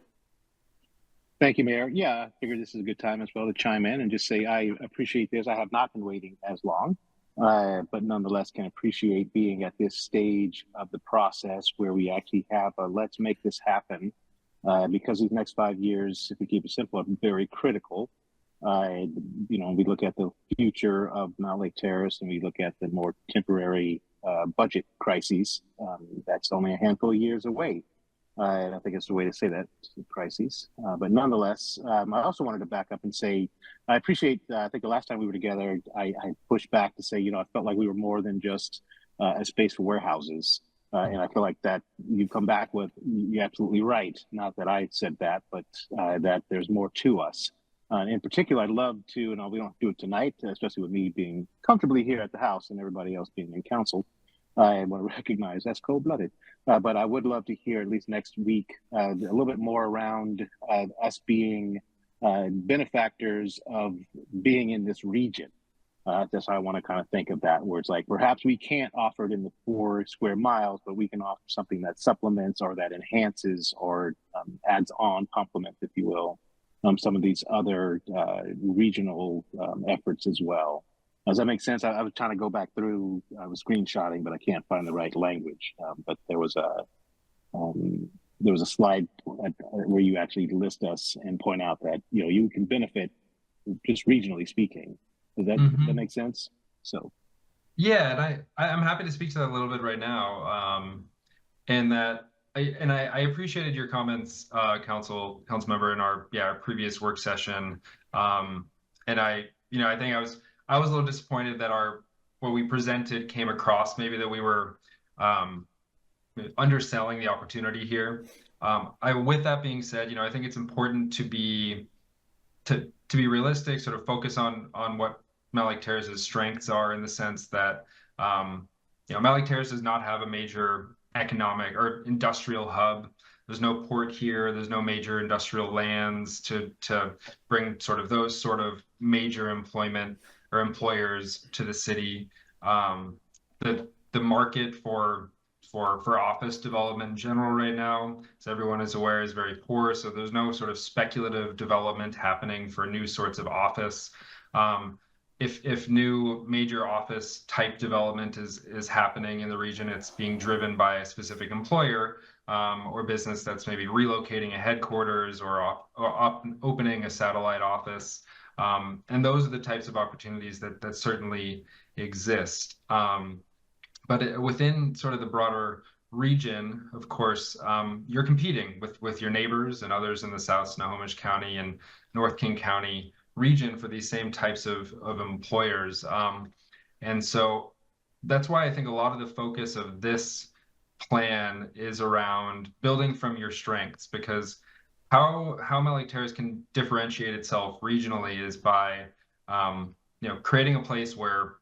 Thank you, Mayor. Yeah, I figured this is a good time as well to chime in and just say I appreciate this. I have not been waiting as long, but nonetheless can appreciate being at this stage of the process where we actually have a let's make this happen, because these next 5 years, if we keep it simple, are very critical. We look at the future of Mountlake Terrace and we look at the more temporary budget crises. That's only a handful of years away. I don't think it's the way to say that, crises. But nonetheless, I also wanted to back up and say, I appreciate, I think the last time we were together, I pushed back to say, I felt like we were more than just a space for warehouses. And I feel like that you come back with, you're absolutely right. Not that I said that, but that there's more to us. In particular, I'd love to, and we don't do it tonight, especially with me being comfortably here at the house and everybody else being in council. I want to recognize that's cold-blooded. But I would love to hear at least next week a little bit more around us being benefactors of being in this region. That's how I want to kind of think of that, where it's like perhaps we can't offer it in the 4 square miles, but we can offer something that supplements or that enhances or adds on, complements, if you will, some of these other regional efforts as well. Does that make sense? I was trying to go back through, I was screenshotting, but I can't find the right language. But there was a slide where you actually list us and point out that, you can benefit just regionally speaking. Does that make sense? So. Yeah, and I'm happy to speak to that a little bit right now. And that, I appreciated your comments, council member, in our previous work session. And I think I was a little disappointed that what we presented came across maybe that we were underselling the opportunity here. With that being said, I think it's important to be realistic, sort of focus on what Mountlake Terrace's strengths are, in the sense that Mountlake Terrace does not have a major economic or industrial hub. There's no port here. There's no major industrial lands to bring sort of those sort of major employment or employers to the city. The market for office development in general right now, as everyone is aware, is very poor. So there's no sort of speculative development happening for new sorts of office. If new major office type development is happening in the region, it's being driven by a specific employer or business that's maybe relocating a headquarters or opening a satellite office. And those are the types of opportunities that certainly exist. But within sort of the broader region, of course, you're competing with your neighbors and others in the South Snohomish County and North King County region for these same types of employers. And so that's why I think a lot of the focus of this plan is around building from your strengths, because how Mountlake Terrace can differentiate itself regionally is by creating a place where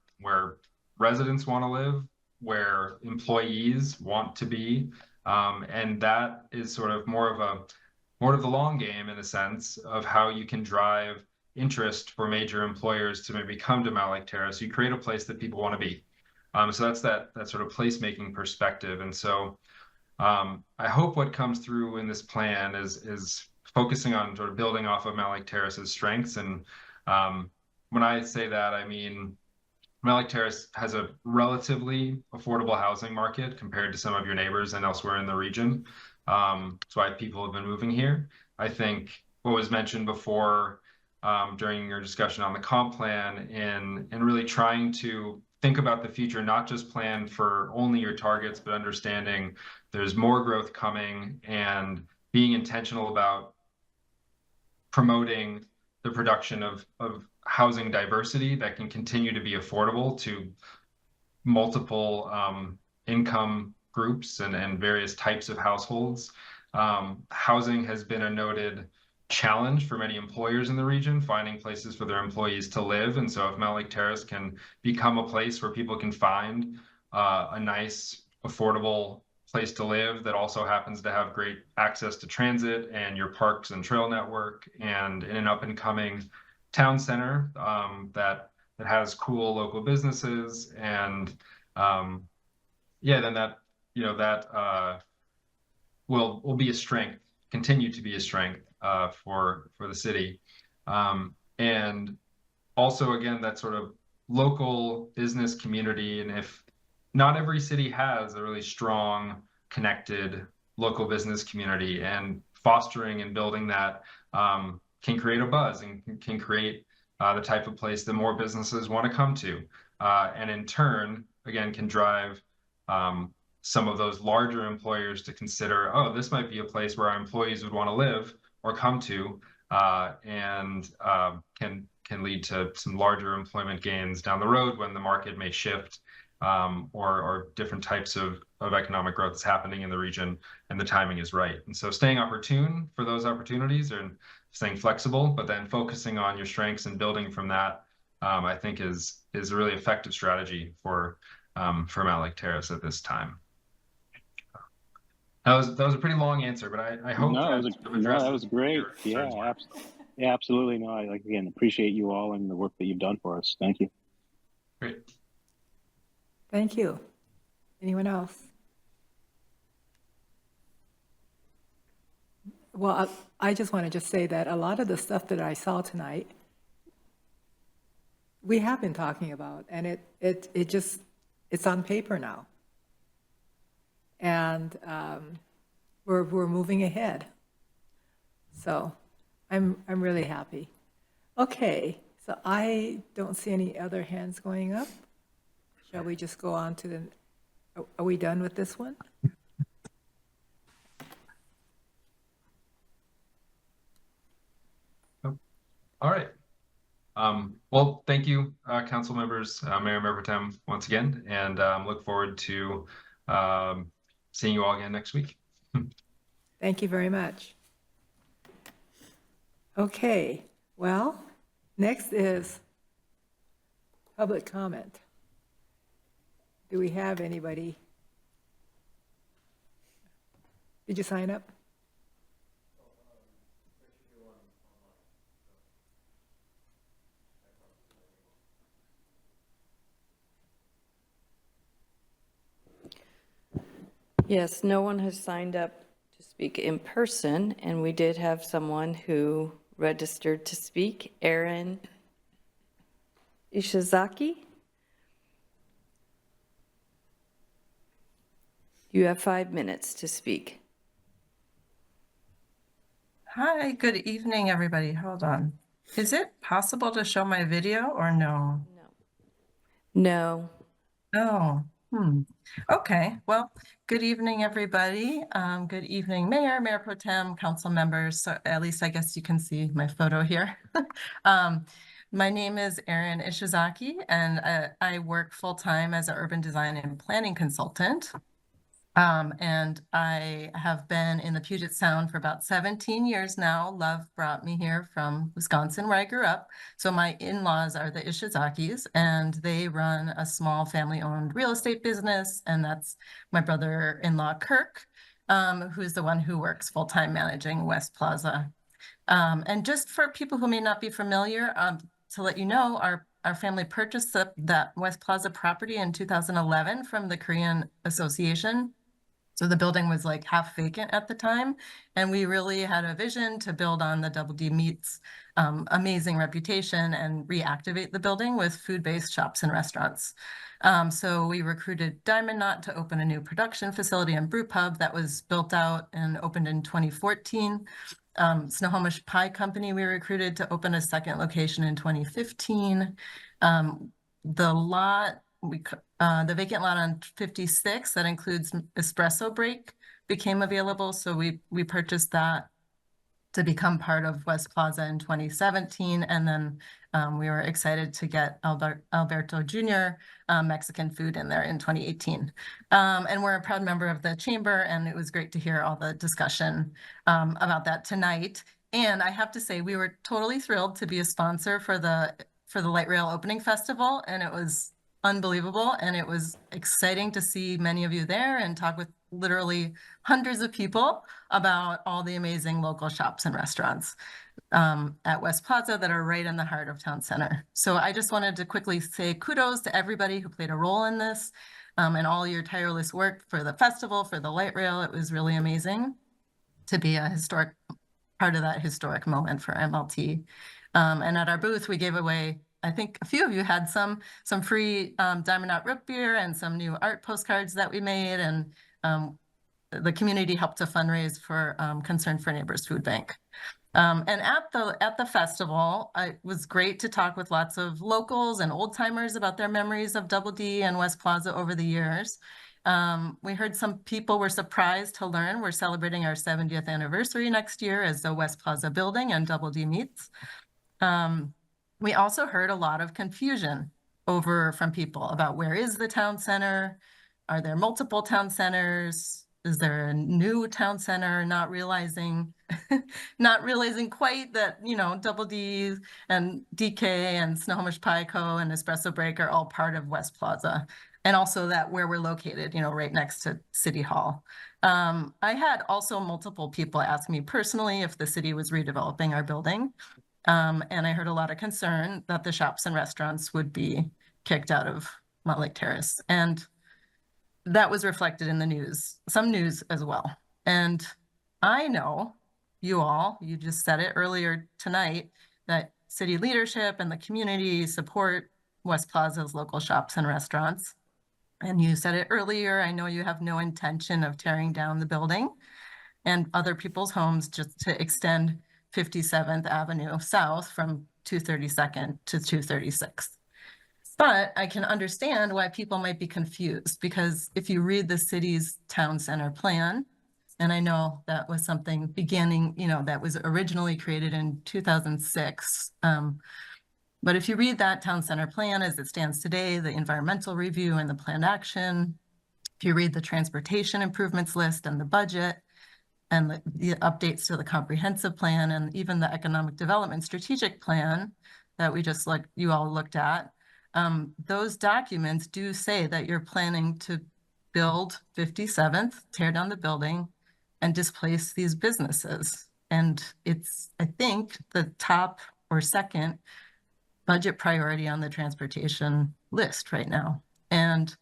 residents want to live, where employees want to be, and that is sort of more of the long game, in a sense of how you can drive interest for major employers to maybe come to Mountlake Terrace. You create a place that people want to be. So that's that sort of placemaking perspective. And so I hope what comes through in this plan is focusing on sort of building off of Mountlake Terrace's strengths. And when I say that, I mean, Mountlake Terrace has a relatively affordable housing market compared to some of your neighbors and elsewhere in the region. That's why people have been moving here. I think what was mentioned before during your discussion on the comp plan and really trying to think about the future, not just plan for only your targets, but understanding there's more growth coming and being intentional about promoting the production of housing diversity that can continue to be affordable to multiple income groups and various types of households. Housing has been a noted challenge for many employers in the region, finding places for their employees to live. And so if Mountlake Terrace can become a place where people can find a nice, affordable place to live that also happens to have great access to transit and your parks and trail network, and in an up-and-coming town center that has cool local businesses, and then that will be a strength, continue to be a strength for the city. And also, again, that sort of local business community. And if not every city has a really strong, connected local business community, and fostering and building that can create a buzz and can create the type of place that more businesses want to come to. And in turn, again, can drive some of those larger employers to consider, oh, this might be a place where our employees would want to live or come to, and can lead to some larger employment gains down the road when the market may shift, or different types of economic growth is happening in the region and the timing is right. And so staying opportune for those opportunities and staying flexible, but then focusing on your strengths and building from that, I think is a really effective strategy for Mountlake Terrace at this time. That was a pretty long answer, but I hope that was great. Yeah, absolutely. No, I again appreciate you all and the work that you've done for us. Thank you. Great. Thank you. Anyone else? Well, I just want to say that a lot of the stuff that I saw tonight, we have been talking about, and it's on paper now. And we're moving ahead. So I'm really happy. Okay, so I don't see any other hands going up. Shall we just go on to are we done with this one? All right. Well, thank you, council members, Mayor Pro Tem, once again, and look forward to seeing you all again next week. Thank you very much. Okay, well, next is public comment. Do we have anybody? Did you sign up? Yes, no one has signed up to speak in person, and we did have someone who registered to speak, Aaron Ishizaki. You have 5 minutes to speak. Hi, good evening, everybody. Hold on. Is it possible to show my video or no? No. Oh, Okay, well, good evening, everybody. Good evening, Mayor Pro Tem, council members. So at least I guess you can see my photo here. My name is Erin Ishizaki, and I work full-time as an urban design and planning consultant. And I have been in the Puget Sound for about 17 years now. Love brought me here from Wisconsin, where I grew up. So my in-laws are the Ishizakis, and they run a small family-owned real estate business. And that's my brother-in-law, Kirk, who's the one who works full-time managing West Plaza. And just for people who may not be familiar, to let you know, our family purchased that West Plaza property in 2011 from the Korean Association. So the building was like half vacant at the time, and we really had a vision to build on the Double D Meats amazing reputation and reactivate the building with food-based shops and restaurants. So we recruited Diamond Knot to open a new production facility and brew pub that was built out and opened in 2014. Snohomish Pie Company we recruited to open a second location in 2015. The vacant lot on 56 that includes Espresso Break became available, so we purchased that to become part of West Plaza in 2017, and then we were excited to get Alberto Jr. Mexican food in there in 2018. And we're a proud member of the chamber, and it was great to hear all the discussion about that tonight. And I have to say, we were totally thrilled to be a sponsor for the Light Rail Opening Festival, and it was unbelievable, and it was exciting to see many of you there and talk with literally hundreds of people about all the amazing local shops and restaurants at West Plaza that are right in the heart of town center. So I just wanted to quickly say kudos to everybody who played a role in this and all your tireless work for the festival, for the light rail. It was really amazing to be a historic part of that historic moment for MLT. And at our booth, we gave away, I think a few of you had some free Diamond Knot root beer and some new art postcards that we made, and the community helped to fundraise for Concern for Neighbors Food Bank. And at the festival, it was great to talk with lots of locals and old timers about their memories of Double D and West Plaza over the years. We heard some people were surprised to learn we're celebrating our 70th anniversary next year as the West Plaza building and Double D Meats. We also heard a lot of confusion from people about where is the town center? Are there multiple town centers? Is there a new town center? Not realizing quite that, Double D and DK and Snohomish Pie Co. and Espresso Break are all part of West Plaza. And also that where we're located, right next to City Hall. I had also multiple people ask me personally if the city was redeveloping our building. And I heard a lot of concern that the shops and restaurants would be kicked out of Mountlake Terrace. And that was reflected in the news, some news as well. And I know you just said it earlier tonight, that city leadership and the community support West Plaza's local shops and restaurants. And you said it earlier, I know you have no intention of tearing down the building and other people's homes just to extend 57th Avenue South from 232nd to 236th. But I can understand why people might be confused, because if you read the city's town center plan, and I know that was something beginning, that was originally created in 2006. But if you read that town center plan as it stands today, the environmental review and the planned action, if you read the transportation improvements list and the budget, and the updates to the comprehensive plan and even the economic development strategic plan that we just you all looked at, those documents do say that you're planning to build 57th, tear down the building, and displace these businesses. And it's, I think, the top or second budget priority on the transportation list right now. And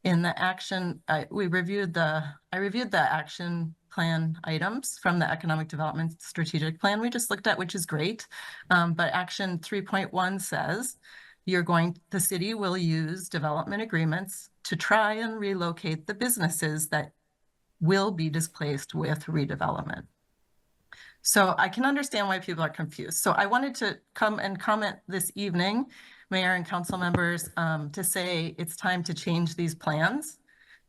in the action, I reviewed the action plan items from the economic development strategic plan we just looked at, which is great. But action 3.1 says the city will use development agreements to try and relocate the businesses that will be displaced with redevelopment. So I can understand why people are confused. So I wanted to come and comment this evening, Mayor and council members, to say it's time to change these plans.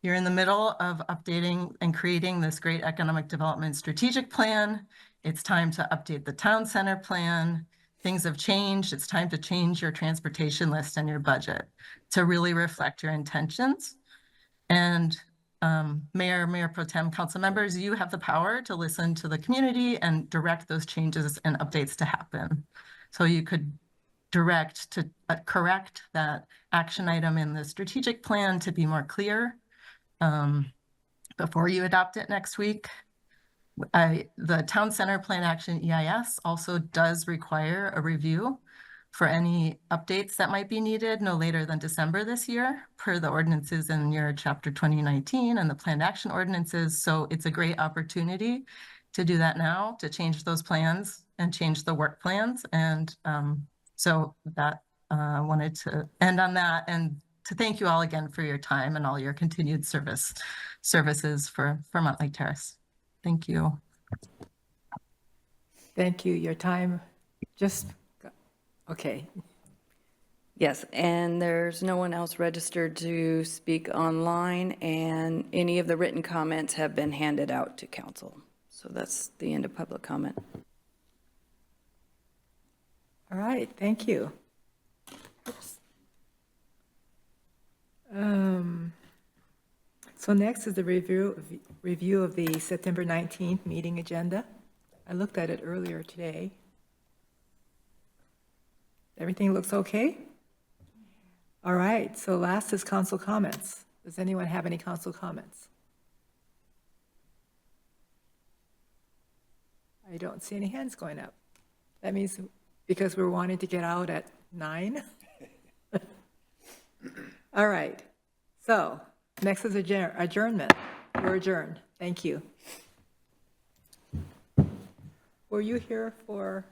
You're in the middle of updating and creating this great economic development strategic plan. It's time to update the town center plan. Things have changed. It's time to change your transportation list and your budget to really reflect your intentions. And Mayor Pro Tem, council members, you have the power to listen to the community and direct those changes and updates to happen. So you could direct to correct that action item in the strategic plan to be more clear before you adopt it next week. The town center plan action EIS also does require a review for any updates that might be needed no later than December this year per the ordinances in your chapter 2019 and the planned action ordinances. So it's a great opportunity to do that now, to change those plans and change the work plans. And so that wanted to end on that and to thank you all again for your time and all your continued services for Mountlake Terrace. Thank you. Thank you. Your time just, okay. Yes, and there's no one else registered to speak online, and any of the written comments have been handed out to council. So that's the end of public comment. All right, thank you. Oops. So next is the review of the September 19th meeting agenda. I looked at it earlier today. Everything looks okay? All right, so last is council comments. Does anyone have any council comments? I don't see any hands going up. That means because we're wanting to get out at 9? All right, so next is adjournment. We're adjourned. Thank you. Were you here for